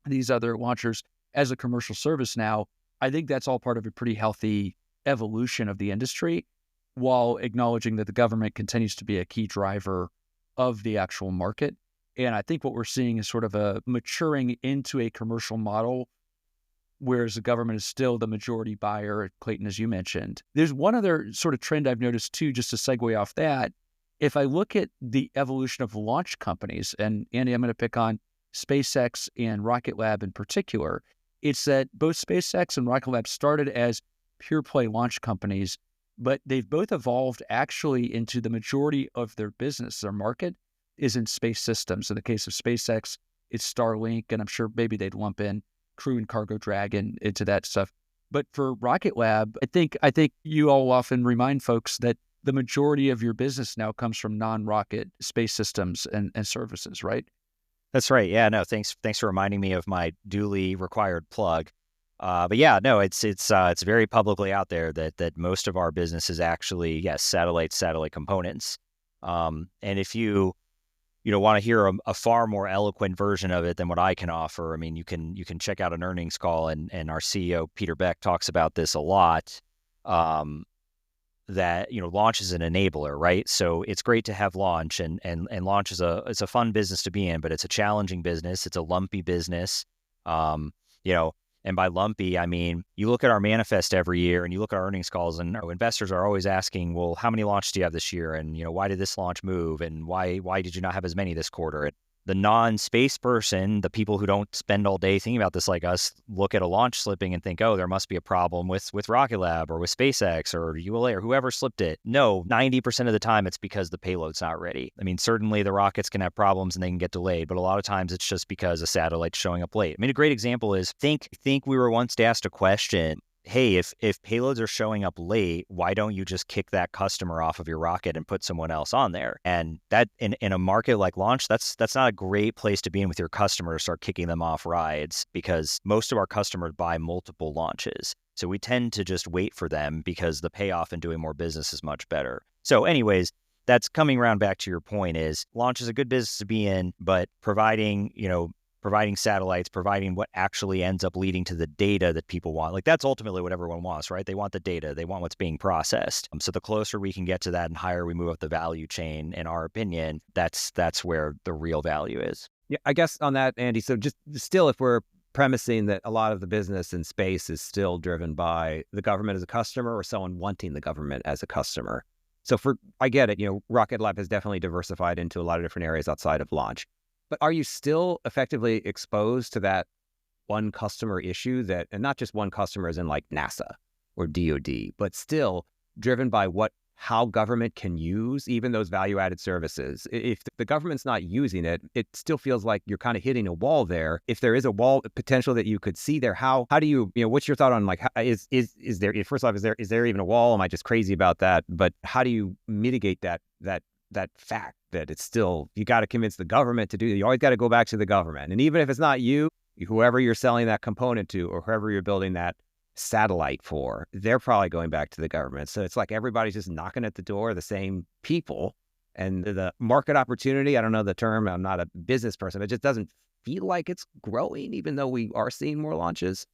these other launchers, as a commercial service now. I think that's all part of a pretty healthy evolution of the industry, while acknowledging that the government continues to be a key driver of the actual market. And I think what we're seeing is sort of a maturing into a commercial model, whereas the government is still the majority buyer, Clayton, as you mentioned. There's one other sort of trend I've noticed too, just to segue off that. If I look at the evolution of launch companies, and Andy, I'm going to pick on SpaceX and Rocket Lab in particular, it's that both SpaceX and Rocket Lab started as pure play launch companies, but they've both evolved actually into the majority of their business. Their market is in space systems. In the case of SpaceX, it's Starlink, and I'm sure maybe they'd lump in Crew and Cargo Dragon into that stuff. But for Rocket Lab, I think you all often remind folks that the majority of your business now comes from non-rocket space systems and services, right? That's right. Yeah, no, thanks for reminding me of my duly required plug. But yeah, no, it's very publicly out there that most of our business is actually, yes, satellite components. And if you want to hear a far more eloquent version of it than what I can offer, I mean, you can check out an earnings call, and our CEO Peter Beck talks about this a lot. That launch is an enabler, right? So it's great to have launch, and launch is it's a fun business to be in, but it's a challenging business. It's a lumpy business. And by lumpy, I mean, you look at our manifest every year and you look at our earnings calls, and our investors are always asking, well, how many launches do you have this year? And, why did this launch move? And why did you not have as many this quarter? the non-space person, the people who don't spend all day thinking about this like us, look at a launch slipping and think, oh, there must be a problem with Rocket Lab or with SpaceX or ULA or whoever slipped it. No, 90% of the time it's because the payload's not ready. I mean, certainly the rockets can have problems and they can get delayed, but a lot of times it's just because a satellite's showing up late. I mean, a great example is think we were once asked a question, hey, if payloads are showing up late, why don't you just kick that customer off of your rocket and put someone else on there? And that in a market like launch, that's not a great place to be in with your customers, start kicking them off rides, because most of our customers buy multiple launches. So we tend to just wait for them because the payoff in doing more business is much better. So anyways, that's coming around back to your point is launch is a good business to be in, but providing satellites, providing what actually ends up leading to the data that people want. Like that's ultimately what everyone wants, right? They want the data. They want what's being processed. So the closer we can get to that and higher we move up the value chain, in our opinion, that's where the real value is. Yeah, I guess on that, Andy, so just still, if we're premising that a lot of the business in space is still driven by the government as a customer or someone wanting the government as a customer. So I get it, Rocket Lab has definitely diversified into a lot of different areas outside of launch. But are you still effectively exposed to that one customer issue and not just one customer as in like NASA or DoD, but still driven by how government can use even those value-added services? If the government's not using it, it still feels like you're kind of hitting a wall there. If there is a wall potential that you could see there, how do you, what's your thought on like, is there, first off, is there even a wall? Am I just crazy about that? But how do you mitigate that fact that it's still, you got to convince the government to do it. You always got to go back to the government. And even if it's not you, whoever you're selling that component to or whoever you're building that satellite for, they're probably going back to the government. So it's like everybody's just knocking at the door of the same people. And the market opportunity, I don't know the term, I'm not a business person, it just doesn't feel like it's growing, even though we are seeing more launches.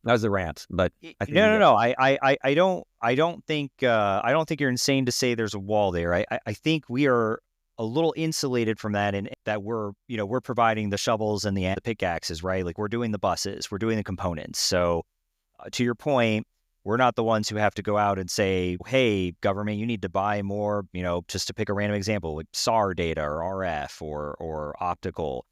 That was a rant, but I think no. I don't think you're insane to say there's a wall there. I think we are a little insulated from that, in that we're providing the shovels and the pickaxes, right? Like we're doing the buses, we're doing the components. So to your point, we're not the ones who have to go out and say, hey, government, you need to buy more, just to pick a random example, like SAR data or RF or optical.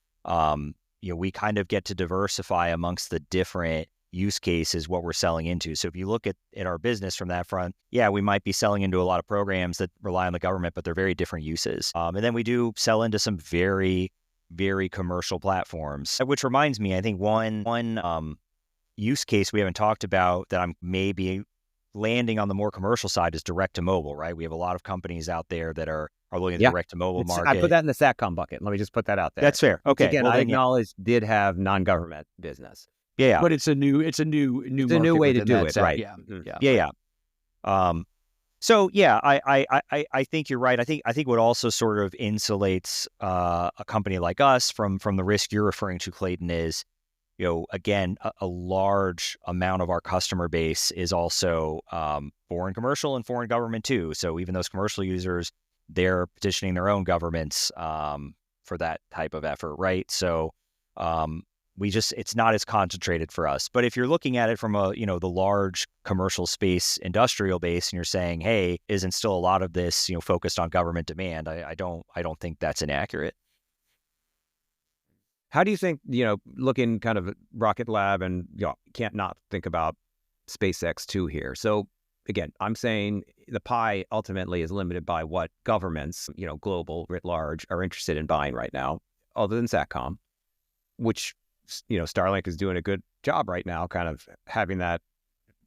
We kind of get to diversify amongst the different use case is what we're selling into. So if you look at our business from that front, yeah, we might be selling into a lot of programs that rely on the government, but they're very different uses. And then we do sell into some very, very commercial platforms, which reminds me, I think one use case we haven't talked about that I'm maybe landing on the more commercial side is direct to mobile, right? We have a lot of companies out there that are looking at the direct to mobile market. I put that in the SATCOM bucket. Let me just put that out there. That's fair. Okay. Again, I acknowledge did have non-government business. Yeah, but it's a new way to do it, right? Yeah. So yeah, I think you're right. I think what also sort of insulates a company like us from the risk you're referring to, Clayton, is again a large amount of our customer base is also foreign commercial and foreign government too. So even those commercial users, they're petitioning their own governments for that type of effort, right? So it's not as concentrated for us. But if you're looking at it from the large commercial space industrial base and you're saying, hey, isn't still a lot of this, focused on government demand? I don't think that's inaccurate. How do you think, looking kind of at Rocket Lab and can't not think about SpaceX too here. So again, I'm saying the pie ultimately is limited by what governments, global writ large, are interested in buying right now, other than SATCOM, which Starlink is doing a good job right now, kind of having that,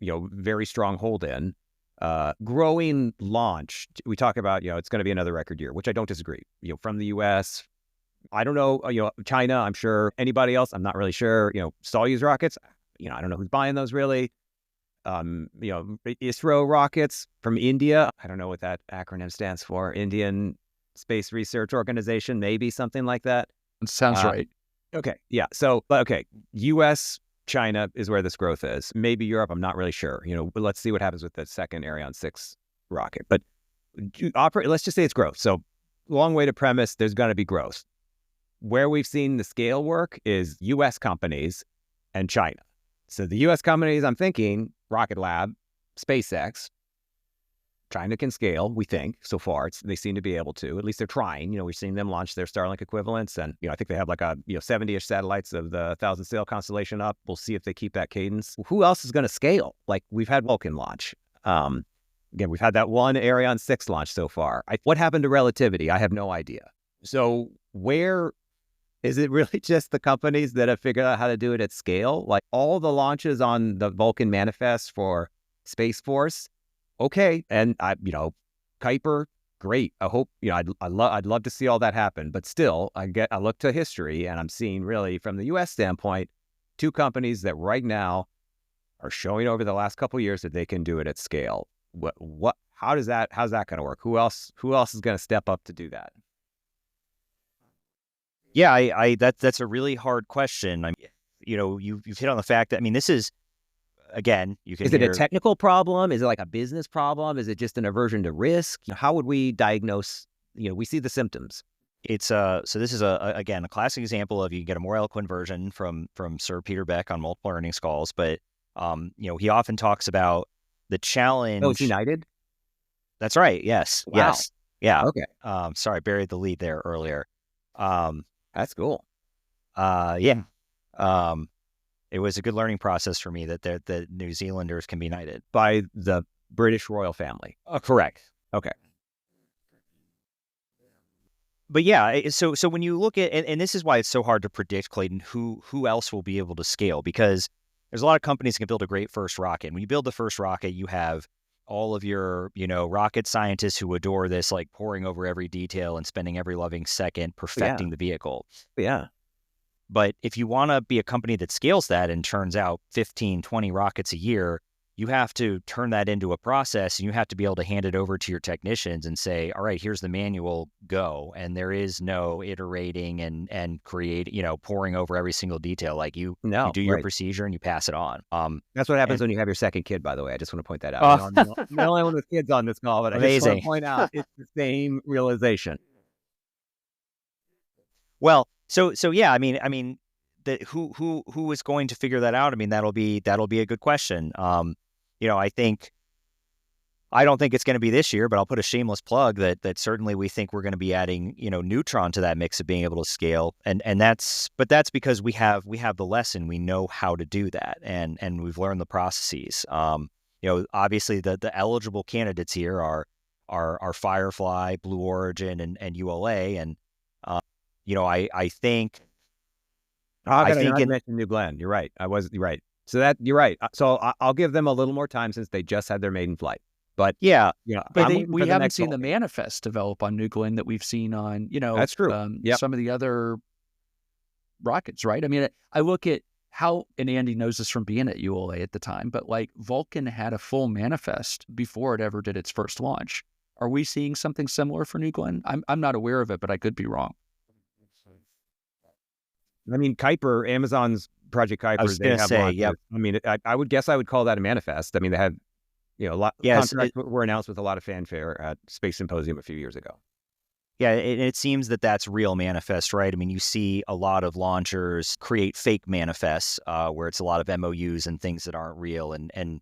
very strong hold in. Growing launch, we talk about, it's going to be another record year, which I don't disagree. From the U.S., I don't know, China, I'm sure. Anybody else, I'm not really sure. Soyuz rockets, I don't know who's buying those really. ISRO rockets from India, I don't know what that acronym stands for. Indian Space Research Organization, maybe something like that. Sounds right. Okay. Yeah. So, U.S., China is where this growth is. Maybe Europe, I'm not really sure. But let's see what happens with the second Ariane 6 rocket. But let's just say it's growth. So, long way to premise, there's going to be growth. Where we've seen the scale work is U.S. companies and China. So, the U.S. companies, I'm thinking Rocket Lab, SpaceX. China can scale, we think, so far. They seem to be able to. At least they're trying. We've seen them launch their Starlink equivalents. And, I think they have like a, 70-ish satellites of the 1,000 sail constellation up. We'll see if they keep that cadence. Who else is going to scale? Like, we've had Vulcan launch. Again, we've had that one Ariane 6 launch so far. What happened to relativity? I have no idea. So where is it really just the companies that have figured out how to do it at scale? Like all the launches on the Vulcan manifest for Space Force, okay. And Kuiper, great. I hope, I'd love to see all that happen. But still, I look to history and I'm seeing really from the US standpoint, two companies that right now are showing over the last couple of years that they can do it at scale. How's that going to work? Who else is going to step up to do that? Yeah, that's a really hard question. You've hit on the fact that, this is, again, you can Is it a technical problem? Is it like a business problem? Is it just an aversion to risk? How would we diagnose, we see the symptoms. It's so this is again, a classic example of you get a more eloquent version from Sir Peter Beck on multiple earnings calls, but he often talks about the challenge. Oh, it's United? That's right. Yes. Wow. Yes. Yeah. Okay. Sorry, buried the lead there earlier. That's cool. Yeah. It was a good learning process for me that the New Zealanders can be knighted by the British royal family. Correct. Okay. But yeah, so when you look at, and this is why it's so hard to predict, Clayton, who else will be able to scale, because there's a lot of companies that can build a great first rocket. When you build the first rocket, you have all of your, rocket scientists who adore this, like poring over every detail and spending every loving second perfecting the vehicle. Yeah. But if you want to be a company that scales that and turns out 15, 20 rockets a year, you have to turn that into a process, and you have to be able to hand it over to your technicians and say, all right, here's the manual, go. And there is no iterating and create, poring over every single detail. Like you do your procedure and you pass it on. That's what happens when you have your second kid, by the way. I just want to point that out. I'm the only one with kids on this call, but I just want to point out it's the same realization. Well, so yeah, who is going to figure that out? That'll be a good question. I don't think it's going to be this year, but I'll put a shameless plug that certainly we think we're going to be adding, Neutron to that mix of being able to scale. And that's because we have the lesson, we know how to do that. And we've learned the processes. Obviously the eligible candidates here are Firefly, Blue Origin, and ULA. And, I think. I mentioned New Glenn. You're right. You're right. So you're right. So I'll give them a little more time since they just had their maiden flight. But yeah, but we haven't seen the manifest develop on New Glenn that we've seen on, that's true. Some of the other rockets, right? I look at how, and Andy knows this from being at ULA at the time, but like Vulcan had a full manifest before it ever did its first launch. Are we seeing something similar for New Glenn? I'm not aware of it, but I could be wrong. Kuiper, Amazon's Project Kuiper. I was going to say, yeah. I would guess I would call that a manifest. They had, a lot. Contracts were announced with a lot of fanfare at Space Symposium a few years ago. Yeah, it seems that that's real manifest, right? You see a lot of launchers create fake manifests where it's a lot of MOUs and things that aren't real, and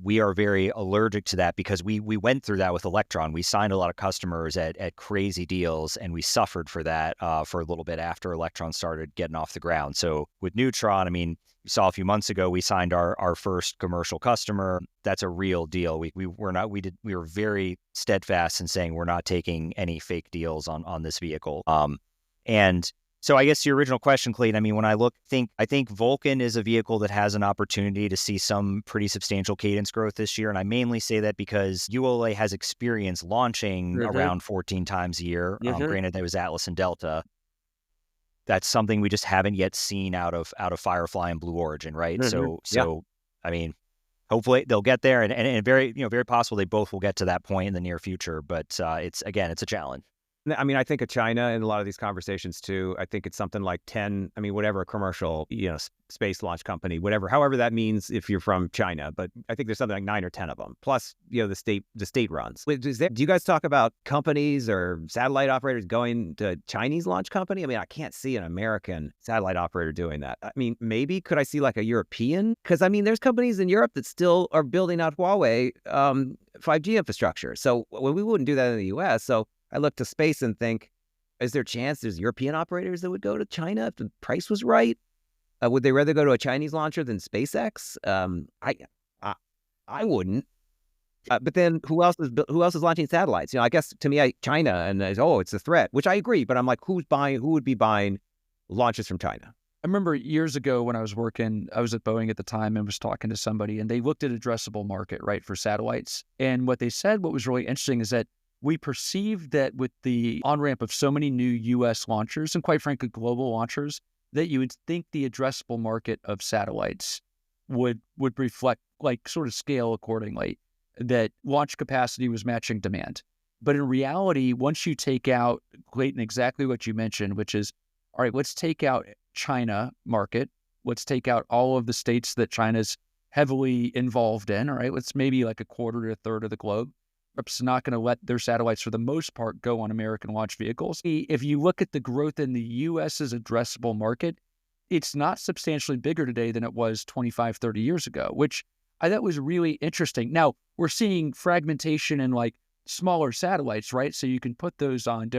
we are very allergic to that because we went through that with Electron. We signed a lot of customers at crazy deals, and we suffered for that for a little bit after Electron started getting off the ground. So with Neutron, you saw a few months ago, we signed our first commercial customer. That's a real deal. We were very steadfast in saying we're not taking any fake deals on this vehicle. And so I guess to your original question, Clayton, when I I think Vulcan is a vehicle that has an opportunity to see some pretty substantial cadence growth this year. And I mainly say that because ULA has experience launching around 14 times a year. Granted, that was Atlas and Delta. That's something we just haven't yet seen out of Firefly and Blue Origin, right? So hopefully they'll get there, and very very possible they both will get to that point in the near future. But it's a challenge. I mean, I think of China in a lot of these conversations too. I think it's something like 10, I mean, whatever commercial, space launch company, whatever, however that means if you're from China. But I think there's something like 9 or 10 of them. Plus, the state runs. Wait, do you guys talk about companies or satellite operators going to Chinese launch company? I mean, I can't see an American satellite operator doing that. I mean, maybe could I see like a European? Because I mean, there's companies in Europe that still are building out Huawei 5G infrastructure. So we wouldn't do that in the US. So I look to space and think, is there a chance there's European operators that would go to China if the price was right? Would they rather go to a Chinese launcher than SpaceX? I wouldn't. But then who else is launching satellites? I guess to me, China, and it's a threat, which I agree. But I'm like, who would be buying launches from China? I remember years ago when I was at Boeing at the time and was talking to somebody, and they looked at addressable market, right, for satellites. And what they said, what was really interesting is that we perceived that with the on-ramp of so many new U.S. launchers and quite frankly, global launchers, that you would think the addressable market of satellites would reflect like sort of scale accordingly, that launch capacity was matching demand. But in reality, once you take out, Clayton, exactly what you mentioned, which is, all right, let's take out China market. Let's take out all of the states that China's heavily involved in. All right, let's maybe like a quarter to a third of the globe. Europe's not going to let their satellites, for the most part, go on American launch vehicles. If you look at the growth in the U.S.'s addressable market, it's not substantially bigger today than it was 25, 30 years ago, which I thought was really interesting. Now, we're seeing fragmentation in like smaller satellites, right? So you can put those on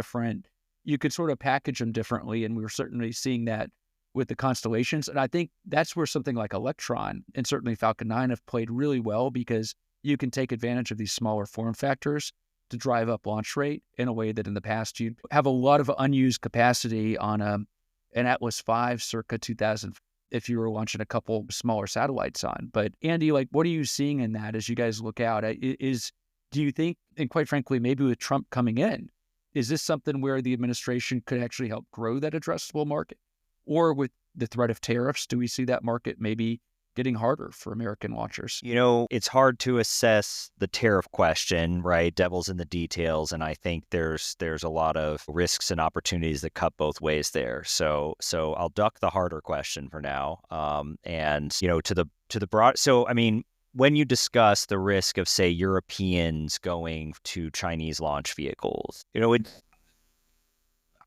you could sort of package them differently. And we're certainly seeing that with the constellations. And I think that's where something like Electron and certainly Falcon 9 have played really well, because you can take advantage of these smaller form factors to drive up launch rate in a way that in the past you'd have a lot of unused capacity on an Atlas V circa 2000 if you were launching a couple smaller satellites on. But Andy, like, what are you seeing in that as you guys look out? Do you think, and quite frankly, maybe with Trump coming in, is this something where the administration could actually help grow that addressable market? Or with the threat of tariffs, do we see that market maybe getting harder for American launchers? It's hard to assess the tariff question, right? Devil's in the details, and I think there's a lot of risks and opportunities that cut both ways there. So I'll duck the harder question for now. To the broad. So I mean, when you discuss the risk of, say, Europeans going to Chinese launch vehicles,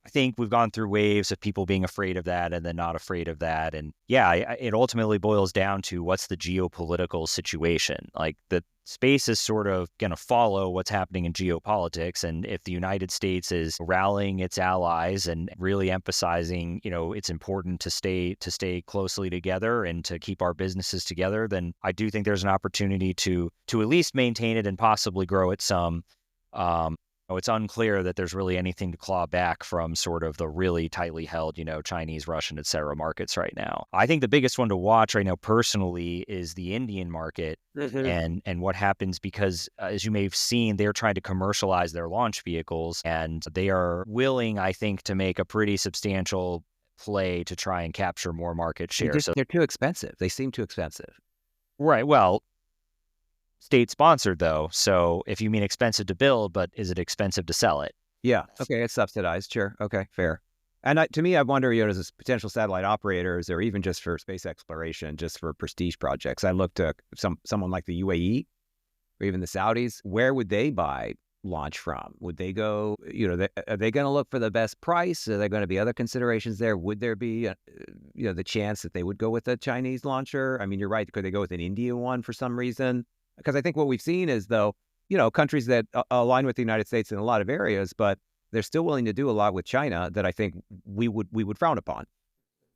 I think we've gone through waves of people being afraid of that and then not afraid of that. And yeah, it ultimately boils down to what's the geopolitical situation. Like, the space is sort of going to follow what's happening in geopolitics. And if the United States is rallying its allies and really emphasizing, it's important to stay closely together and to keep our businesses together, then I do think there's an opportunity to at least maintain it and possibly grow it some. It's unclear that there's really anything to claw back from sort of the really tightly held, Chinese, Russian, et cetera, markets right now. I think the biggest one to watch right now personally is the Indian market and what happens, because as you may have seen, they're trying to commercialize their launch vehicles, and they are willing, I think, to make a pretty substantial play to try and capture more market share. So they're too expensive. They seem too expensive. Right. Well, state-sponsored, though. So if you mean expensive to build, but is it expensive to sell it? Yeah. Okay. It's subsidized. Sure. Okay. Fair. And to me, I wonder, as a potential satellite operators, or even just for space exploration, just for prestige projects, I look to someone like the UAE or even the Saudis. Where would they buy launch from? Would they go, are they going to look for the best price? Are there going to be other considerations there? Would there be, the chance that they would go with a Chinese launcher? I mean, you're right. Could they go with an Indian one for some reason? Because I think what we've seen is, though, countries that align with the United States in a lot of areas, but they're still willing to do a lot with China that I think we would frown upon.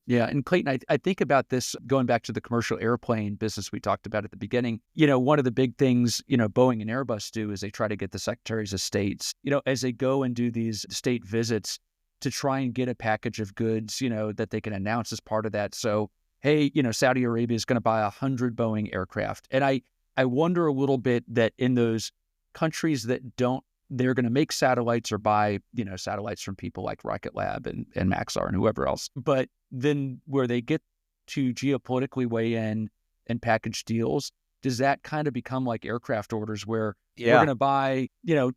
Yeah. And Clayton, I think about this going back to the commercial airplane business we talked about at the beginning. One of the big things, Boeing and Airbus do is they try to get the secretaries of states, as they go and do these state visits, to try and get a package of goods, that they can announce as part of that. So, hey, Saudi Arabia is going to buy 100 Boeing aircraft. And I wonder a little bit that in those countries that they're going to make satellites or buy, satellites from people like Rocket Lab and Maxar and whoever else. But then where they get to geopolitically weigh in and package deals, does that kind of become like aircraft orders where we're Yeah. going to buy,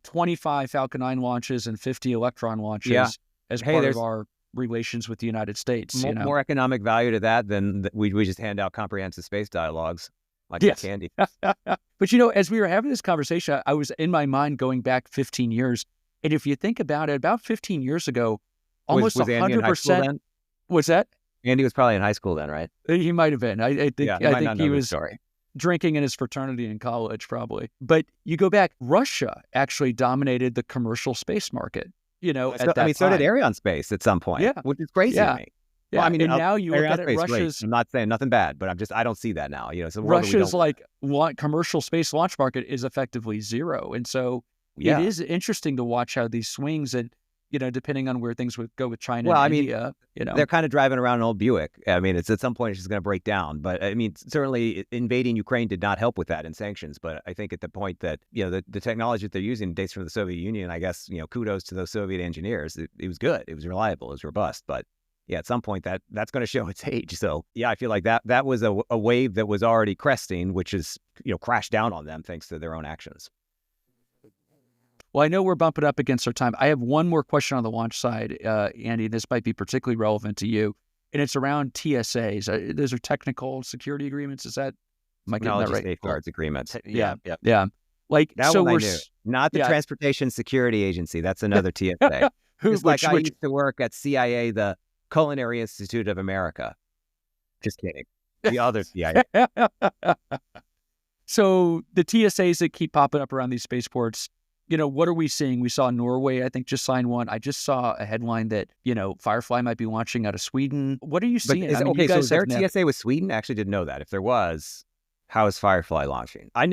25 Falcon 9 launches and 50 Electron launches Yeah. as Hey, part there's of our relations with the United States, more economic value to that than we just hand out comprehensive space dialogues like Yes. candy. But, as we were having this conversation, I was in my mind going back 15 years. And if you think about it, about 15 years ago, almost was Andy in high school 100%. then? What's that? Andy was probably in high school then, right? He might have been. I think, Yeah, he I might think not he know this was story. drinking in his fraternity in college, probably. But you go back, Russia actually dominated the commercial space market, at that time. So did Arianespace at some point, Yeah. which is crazy Yeah. to me. Yeah. Well, I mean, and now you look at it, Arianespace, great. Russia's I'm not saying nothing bad, but I don't see that now. It's a world that we Russia's don't- commercial space launch market is effectively zero. And so Yeah. it is interesting to watch how these swings and, depending on where things would go with China Well, and I mean, India, They're kind of driving around an old Buick. I mean, it's at some point it's just going to break down. But I mean, certainly invading Ukraine did not help with that in sanctions. But I think at the point that, the technology that they're using dates from the Soviet Union, I guess, kudos to those Soviet engineers. It was good. It was reliable. It was robust. But yeah, at some point that's going to show its age. So yeah, I feel like that was a wave that was already cresting, which is, crashed down on them thanks to their own actions. Well, I know we're bumping up against our time. I have one more question on the launch side, Andy. This might be particularly relevant to you, and it's around TSAs. Those are technical security agreements. Am I getting that Technology right? safeguards agreements. Yeah. Like That so one I we're knew. Not the yeah. Transportation Security Agency. That's another TSA. Just like I used to work at CIA, the Culinary Institute of America. Just kidding. The other CIA. So the TSAs that keep popping up around these spaceports, what are we seeing? We saw Norway, I think, just sign one. I just saw a headline that, Firefly might be launching out of Sweden. What are you seeing? Okay, so is there a TSA with Sweden? I actually didn't know that. If there was, how is Firefly launching? I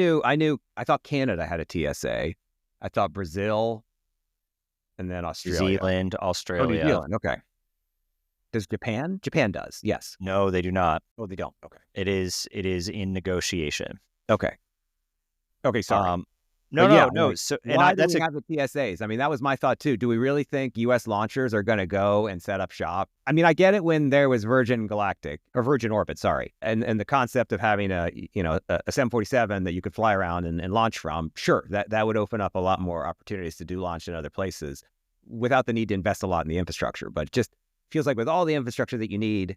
thought Canada had a TSA. I thought Brazil and then Australia. New Zealand, Oh, Australia. New Zealand. Okay. Does Japan? Japan does, yes. No, they do not. Oh, they don't. Okay. It is in negotiation. Okay, sorry. No. So why do we have the TSAs? I mean, that was my thought too. Do we really think U.S. launchers are going to go and set up shop? I mean, I get it when there was Virgin Orbit, sorry, and the concept of having a 747 that you could fly around and launch from. Sure, that would open up a lot more opportunities to do launch in other places without the need to invest a lot in the infrastructure. But it just feels like with all the infrastructure that you need,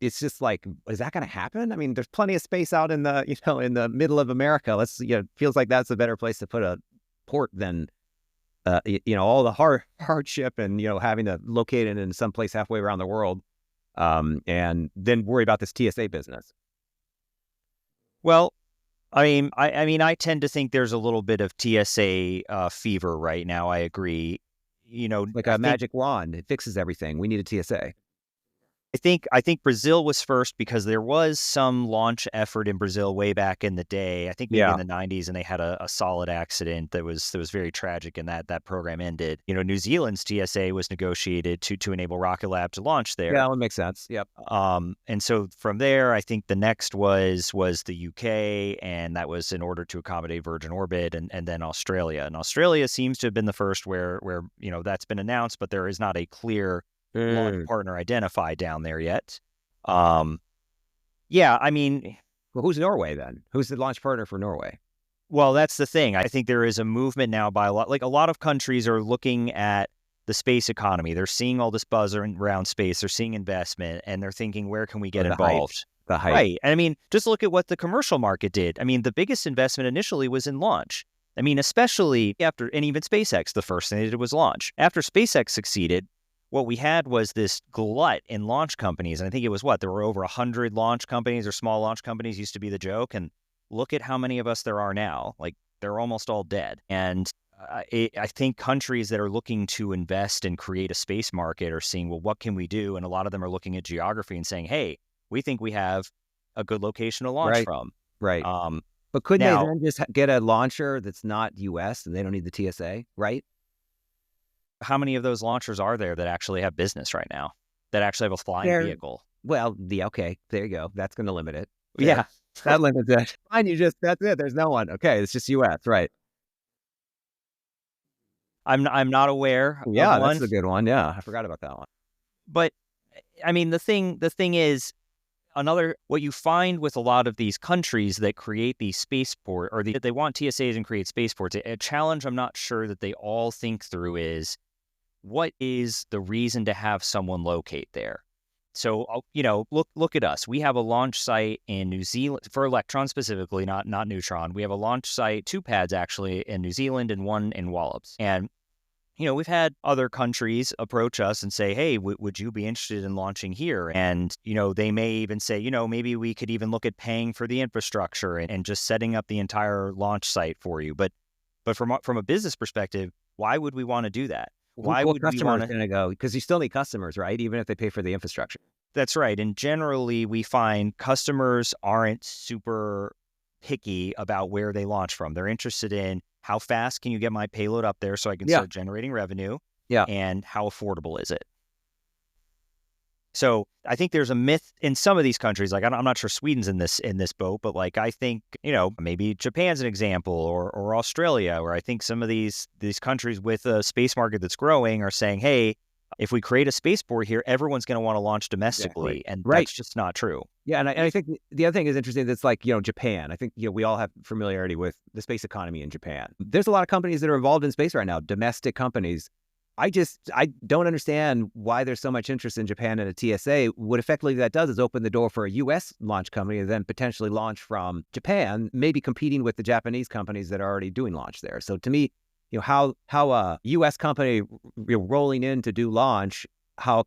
it's just like, is that going to happen? I mean, there's plenty of space out in the, in the middle of America. Feels like that's a better place to put a port than, all the hardship and, having to locate it in some place halfway around the world, and then worry about this TSA business. Well, I tend to think there's a little bit of TSA fever right now. I agree. Like a magic wand, it fixes everything. We need a TSA. I think Brazil was first because there was some launch effort in Brazil way back in the day. I think maybe in the 90s, and they had a solid accident that was very tragic, and that program ended. New Zealand's TSA was negotiated to enable Rocket Lab to launch there. Yeah, that would make sense. Yep. And so from there, I think the next was the UK, and that was in order to accommodate Virgin Orbit, and then Australia. And Australia seems to have been the first where that's been announced, but there is not a clear launch partner identified down there yet. Yeah, I mean, well, who's Norway then? Who's the launch partner for Norway? Well, that's the thing. I think there is a movement now by a lot of countries are looking at the space economy. They're seeing all this buzz around space. They're seeing investment, and they're thinking, where can we get involved? The hype. Right. And I mean, just look at what the commercial market did. I mean, the biggest investment initially was in launch. I mean, especially after, and even SpaceX, the first thing they did was launch. After SpaceX succeeded, what we had was this glut in launch companies. And I think it was there were over 100 launch companies, or small launch companies used to be the joke. And look at how many of us there are now. Like, they're almost all dead. And I think countries that are looking to invest and create a space market are seeing, well, what can we do? And a lot of them are looking at geography and saying, hey, we think we have a good location to launch from. Right. But couldn't they then just get a launcher that's not U.S. and they don't need the TSA, right? How many of those launchers are there that actually have business right now, that actually have a flying vehicle? Well, okay, there you go. That's going to limit it. Yeah. That limits it. Fine, that's it. There's no one. Okay, it's just U.S., right? I'm not aware. Yeah, of that's a good one. Yeah, I forgot about that one. But I mean, the thing is, What you find with a lot of these countries that create these spaceport, or they want TSAs and create spaceports, a challenge I'm not sure that they all think through is, what is the reason to have someone locate there? So, look at us. We have a launch site in New Zealand for Electron specifically, not Neutron. We have a launch site, 2 pads actually, in New Zealand and 1 in Wallops. And we've had other countries approach us and say, hey, would you be interested in launching here? And, they may even say, maybe we could even look at paying for the infrastructure and just setting up the entire launch site for you. But from a business perspective, why would we want to do that? Why would we want going to go? Because you still need customers, right? Even if they pay for the infrastructure. That's right. And generally, we find customers aren't super picky about where they launch from. They're interested in how fast can you get my payload up there so I can start generating revenue? Yeah. And how affordable is it? So I think there's a myth in some of these countries. Like, I'm not sure Sweden's in this boat, but like, I think, maybe Japan's an example, or Australia, where I think some of these countries with a space market that's growing are saying, hey, if we create a spaceport here, everyone's going to want to launch domestically. Exactly. And that's just not true. Yeah. And I think the other thing is interesting. That's like, Japan. I think, we all have familiarity with the space economy in Japan. There's a lot of companies that are involved in space right now, domestic companies. I don't understand why there's so much interest in Japan and a TSA. What effectively that does is open the door for a U.S. launch company and then potentially launch from Japan, maybe competing with the Japanese companies that are already doing launch there. So to me, how a U.S. company rolling in to do launch, how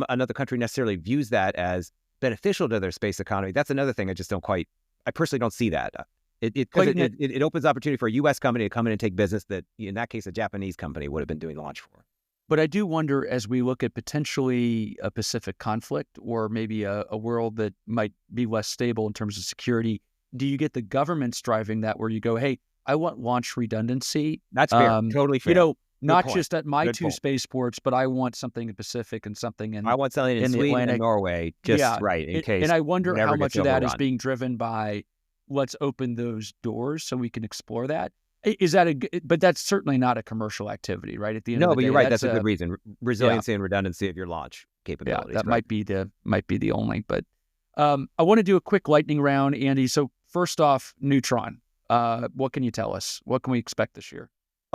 another country necessarily views that as beneficial to their space economy. That's another thing I personally don't see that. It opens opportunity for a U.S. company to come in and take business that, in that case, a Japanese company would have been doing launch for. But I do wonder, as we look at potentially a Pacific conflict or maybe a world that might be less stable in terms of security, do you get the governments driving that, where you go, hey, I want launch redundancy? That's fair. Totally fair. Not just at my 2 spaceports, but I want something in Pacific and something in I want something in Sweden Atlantic and Norway, right, in case. And I wonder how much of that is overrun. being driven by, let's open those doors so we can explore that. Is that but that's certainly not a commercial activity, right? At the end of the day. No, but you're right. That's a good reason. Resiliency and redundancy of your launch capabilities. Yeah, that might be the only. But I want to do a quick lightning round, Andy. So first off, Neutron. What can you tell us? What can we expect this year?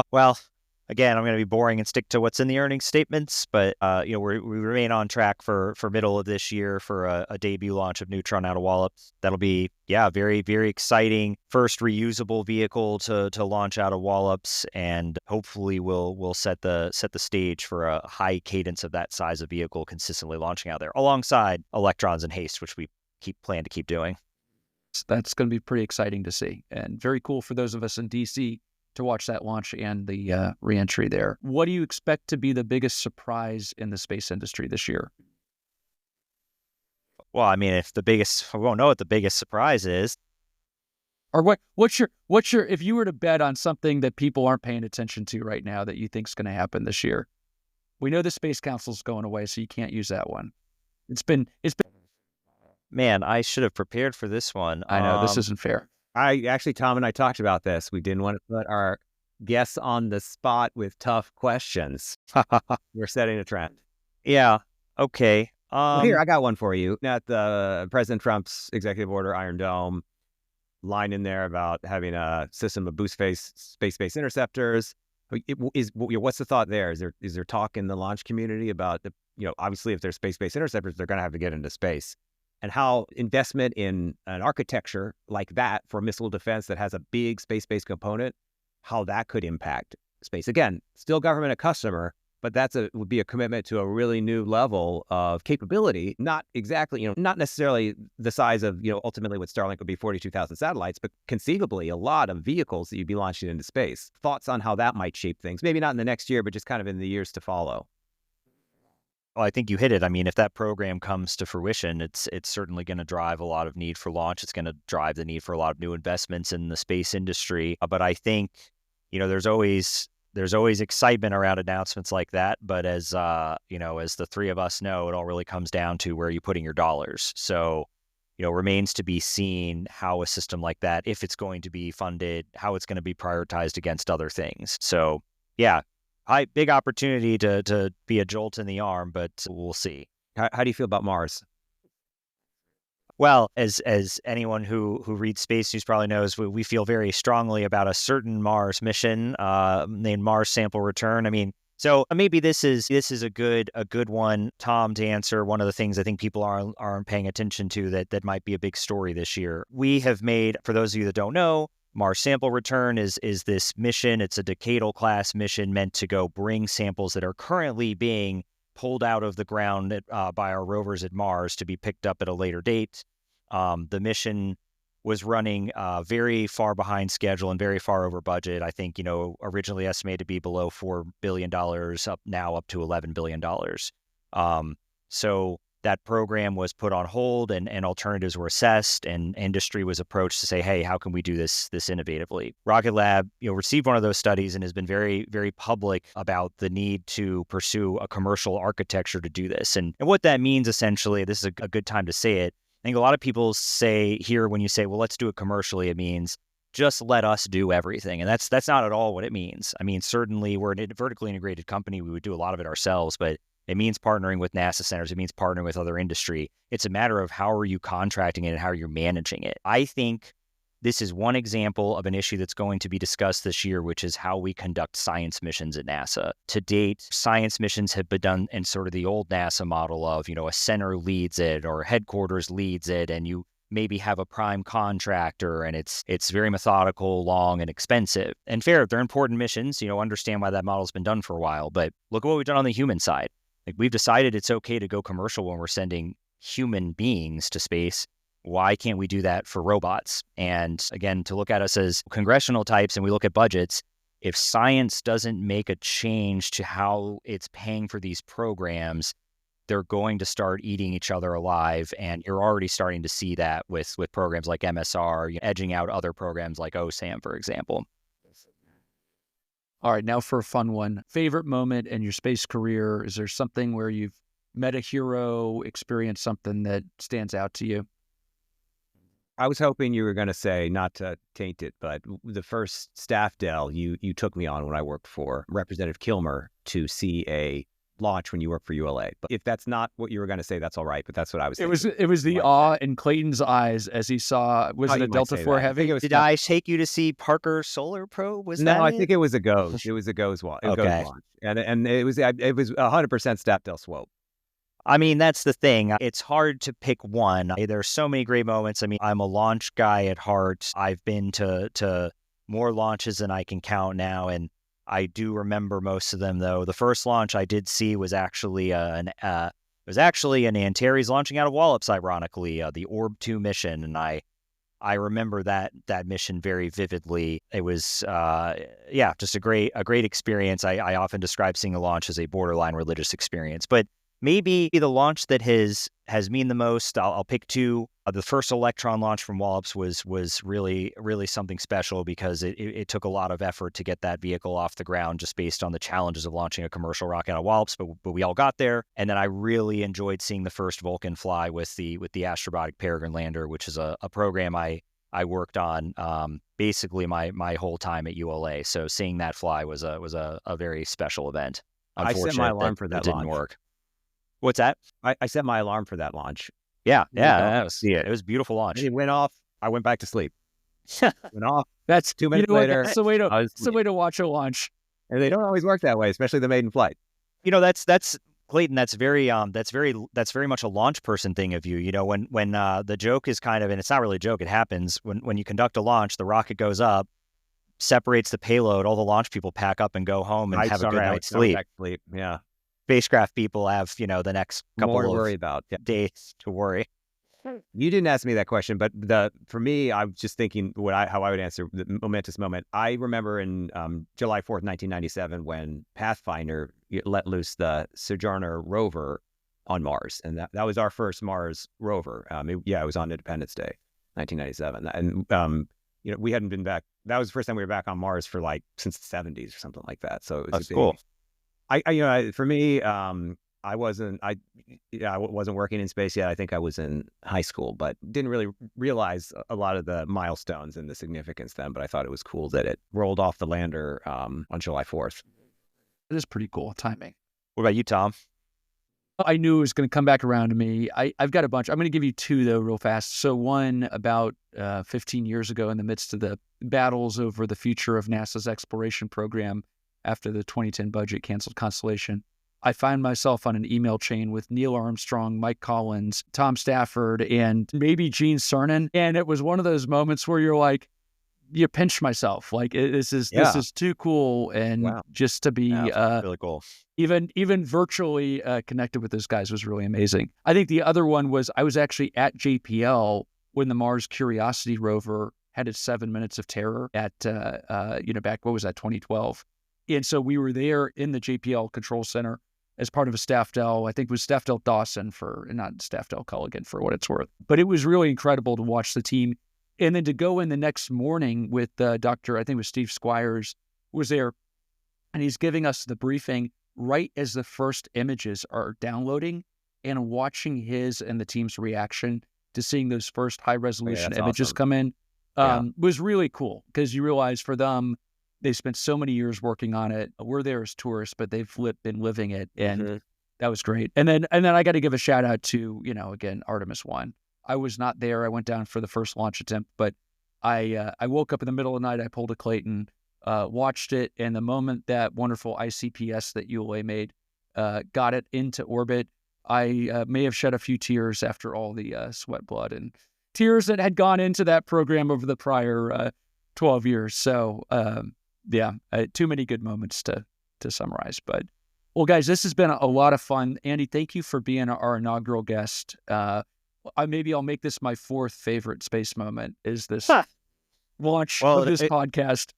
Well, again, I'm going to be boring and stick to what's in the earnings statements, but we remain on track for middle of this year for a debut launch of Neutron out of Wallops. That'll be very, very exciting. First reusable vehicle to launch out of Wallops, and hopefully we'll set the stage for a high cadence of that size of vehicle consistently launching out there, alongside Electrons and Haste, which we plan to keep doing. That's going to be pretty exciting to see, and very cool for those of us in DC to watch that launch and the reentry there. What do you expect to be the biggest surprise in the space industry this year? Well, I mean, we won't know what the biggest surprise is. Or what's your if you were to bet on something that people aren't paying attention to right now that you think is going to happen this year? We know the Space Council's going away, so you can't use that one. It's been. Man, I should have prepared for this one. I know this isn't fair. Tom and I talked about this. We didn't want to put our guests on the spot with tough questions. We're setting a trend. Yeah. Okay. Well, here, I got one for you. At the President Trump's executive order, Iron Dome, line in there about having a system of space-based interceptors. What's the thought there? Is there talk in the launch community about obviously if they're space-based interceptors, they're going to have to get into space, and how investment in an architecture like that for missile defense that has a big space-based component, how that could impact space? Again, still government a customer, but would be a commitment to a really new level of capability. Not exactly, not necessarily the size of, ultimately what Starlink would be, 42,000 satellites, but conceivably a lot of vehicles that you'd be launching into space. Thoughts on how that might shape things? Maybe not in the next year, but just kind of in the years to follow. Well, I think you hit it. I mean, if that program comes to fruition, it's certainly going to drive a lot of need for launch. It's going to drive the need for a lot of new investments in the space industry. But I think, there's always excitement around announcements like that. But as as the three of us know, it all really comes down to where are you putting your dollars. So, remains to be seen how a system like that, if it's going to be funded, how it's going to be prioritized against other things. So, yeah. Big opportunity to be a jolt in the arm, but we'll see. How do you feel about Mars? Well, as anyone who reads space news probably knows, we feel very strongly about a certain Mars mission named Mars Sample Return. I mean, so maybe this is a good one, Tom, to answer one of the things I think people aren't paying attention to that might be a big story this year. We have made, for those of you that don't know, Mars Sample Return is this mission. It's a decadal class mission meant to go bring samples that are currently being pulled out of the ground by our rovers at Mars to be picked up at a later date. The mission was running very far behind schedule and very far over budget. I think, originally estimated to be below $4 billion, up to $11 billion. So that program was put on hold and alternatives were assessed, and industry was approached to say, hey, how can we do this innovatively? Rocket Lab, received one of those studies and has been very, very public about the need to pursue a commercial architecture to do this. And what that means, essentially, this is a good time to say it. I think a lot of people say here, when you say, well, let's do it commercially, it means just let us do everything. And that's not at all what it means. I mean, certainly we're a vertically integrated company. We would do a lot of it ourselves, but it means partnering with NASA centers. It means partnering with other industry. It's a matter of how are you contracting it and how you're managing it. I think this is one example of an issue that's going to be discussed this year, which is how we conduct science missions at NASA. To date, science missions have been done in sort of the old NASA model of, a center leads it or headquarters leads it, and you maybe have a prime contractor, and it's very methodical, long, and expensive. And fair, they're important missions, understand why that model's been done for a while. But look at what we've done on the human side. Like, we've decided it's okay to go commercial when we're sending human beings to space. Why can't we do that for robots? And again, to look at us as congressional types and we look at budgets, if science doesn't make a change to how it's paying for these programs, they're going to start eating each other alive. And you're already starting to see that with programs like MSR, edging out other programs like OSAM, for example. All right, now for a fun one. Favorite moment in your space career? Is there something where you've met a hero, experienced something that stands out to you? I was hoping you were going to say, not to taint it, but the first staff Dell you took me on when I worked for Representative Kilmer to see a launch when you worked for ULA. But if that's not what you were going to say, that's all right. But that's what I was thinking. It was the awe in Clayton's eyes as he saw, was it a Delta IV Heavy? Did I take you to see Parker Solar Probe? No, I think it was a GOES. It was a GOES launch. Okay. And it was 100% staff Dell Swope. I mean, that's the thing. It's hard to pick one. There's so many great moments. I mean, I'm a launch guy at heart. I've been to more launches than I can count now, and I do remember most of them, though. The first launch I did see was actually an Antares launching out of Wallops, ironically, the Orb 2 mission, and I remember that mission very vividly. It was just a great experience. I often describe seeing a launch as a borderline religious experience, but maybe the launch that has mean the most, I'll pick two. The first Electron launch from Wallops was really, really something special because it took a lot of effort to get that vehicle off the ground just based on the challenges of launching a commercial rocket out of Wallops, but we all got there. And then I really enjoyed seeing the first Vulcan fly with the Astrobotic Peregrine lander, which is a program I worked on basically my whole time at ULA. So seeing that fly was a very special event. I set my alarm for that didn't work. What's that? I set my alarm for that launch. Yeah, it was a beautiful launch. It went off. I went back to sleep. Went off. That's 2 minutes later. That's the way to watch a launch. And they don't always work that way, especially the maiden flight. That's Clayton. That's very much a launch person thing of you. When the joke is kind of, and it's not really a joke. It happens when you conduct a launch. The rocket goes up, separates the payload. All the launch people pack up and go home and have a good night's sleep. Yeah. Spacecraft people have, the next couple More to of worry about. Yeah. days to worry. You didn't ask me that question, but for me, I was just thinking how I would answer the momentous moment. I remember in July 4th, 1997, when Pathfinder let loose the Sojourner rover on Mars. And that was our first Mars rover. It was on Independence Day, 1997. And, we hadn't been back. That was the first time we were back on Mars for since the 70s or something like that. So it was That's cool. For me, I wasn't working in space yet. I think I was in high school, but didn't really realize a lot of the milestones and the significance then. But I thought it was cool that it rolled off the lander on July 4th. It is pretty cool timing. What about you, Tom? I knew it was going to come back around to me. I've got a bunch. I'm going to give you two, though, real fast. So one about 15 years ago, in the midst of the battles over the future of NASA's exploration program after the 2010 budget canceled Constellation, I find myself on an email chain with Neil Armstrong, Mike Collins, Tom Stafford, and maybe Gene Cernan. And it was one of those moments where you're like, you pinch myself. Like, this is too cool. And just to be really cool. Even virtually connected with those guys was really amazing. I think the other one was I was actually at JPL when the Mars Curiosity rover had its 7 minutes of terror at, back, what was that, 2012. And so we were there in the JPL Control Center as part of a staff del. I think it was staff del Dawson not staff del Culligan for what it's worth. But it was really incredible to watch the team. And then to go in the next morning with Dr., I think it was Steve Squires, was there, and he's giving us the briefing right as the first images are downloading, and watching his and the team's reaction to seeing those first high-resolution images come in was really cool, because you realize for them, they spent so many years working on it. We're there as tourists, but they've been living it, and that was great. And then I got to give a shout out to, again, Artemis 1. I was not there. I went down for the first launch attempt, but I woke up in the middle of the night. I pulled a Clayton, watched it, and the moment that wonderful ICPS that ULA made got it into orbit, I may have shed a few tears after all the sweat, blood, and tears that had gone into that program over the prior 12 years. So, too many good moments to summarize. But, well, guys, this has been a lot of fun. Andy, thank you for being our inaugural guest. Maybe I'll make this my fourth favorite space moment, is this launch of this podcast.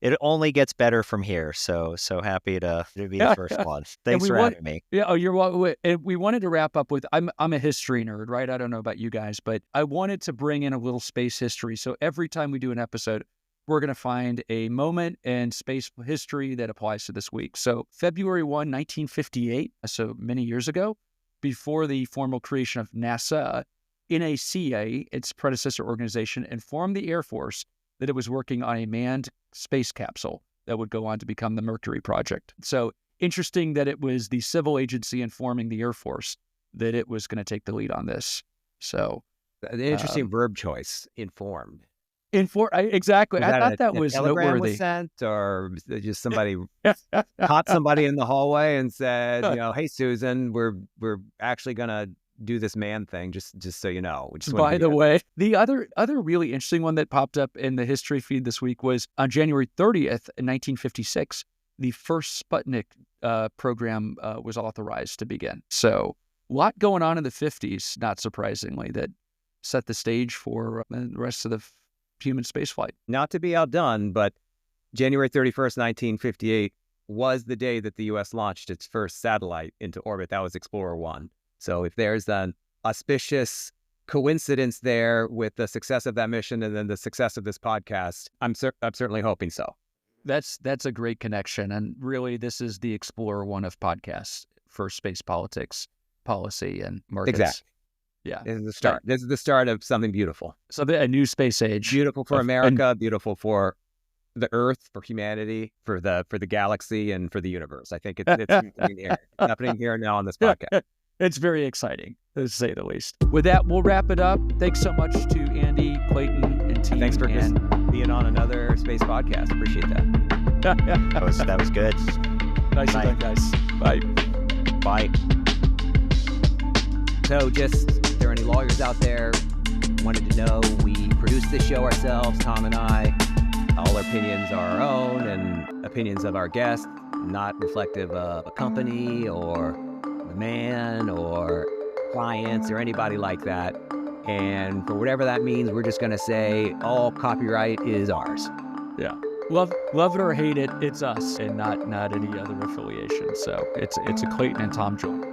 It only gets better from here. So happy to be the first one. Thanks for having me. Yeah, you're welcome. We wanted to wrap up with, I'm a history nerd, right? I don't know about you guys, but I wanted to bring in a little space history. So every time we do an episode, we're going to find a moment in space history that applies to this week. So February 1, 1958, so many years ago, before the formal creation of NASA, NACA, its predecessor organization, informed the Air Force that it was working on a manned space capsule that would go on to become the Mercury project. So interesting that it was the civil agency informing the Air Force that it was going to take the lead on this. So an interesting verb choice, informed. Exactly. I thought that was telegram noteworthy. Was sent, or just somebody caught somebody in the hallway and said, hey, Susan, we're actually gonna do this man thing. Just so you know. By the way, the other really interesting one that popped up in the history feed this week was on January 30th, in 1956, the first Sputnik program was authorized to begin. So a lot going on in the 50s, not surprisingly, that set the stage for the rest of the human spaceflight. Not to be outdone, but January 31st, 1958 was the day that the U.S. launched its first satellite into orbit. That was Explorer 1. So if there's an auspicious coincidence there with the success of that mission and then the success of this podcast, I'm certainly hoping so. That's a great connection. And really, this is the Explorer 1 of podcasts for space politics, policy, and markets. Exactly. Yeah. This is the start. This is the start of something beautiful. So a new space age. Beautiful for America, beautiful for the Earth, for humanity, for the galaxy, and for the universe. I think it's happening here. It's happening here now on this podcast. It's very exciting, to say the least. With that, we'll wrap it up. Thanks so much to Andy, Clayton, and team. Thanks for being on another space podcast. Appreciate that. That was good. Nice done, guys. Bye. Bye. So just, if there are any lawyers out there wanted to know, we produce this show ourselves, Tom and I. All our opinions are our own and opinions of our guests, not reflective of a company or a man or clients or anybody like that. And for whatever that means, we're just going to say all copyright is ours. Yeah. Love it or hate it, it's us and not any other affiliation. So it's a Clayton and Tom joint.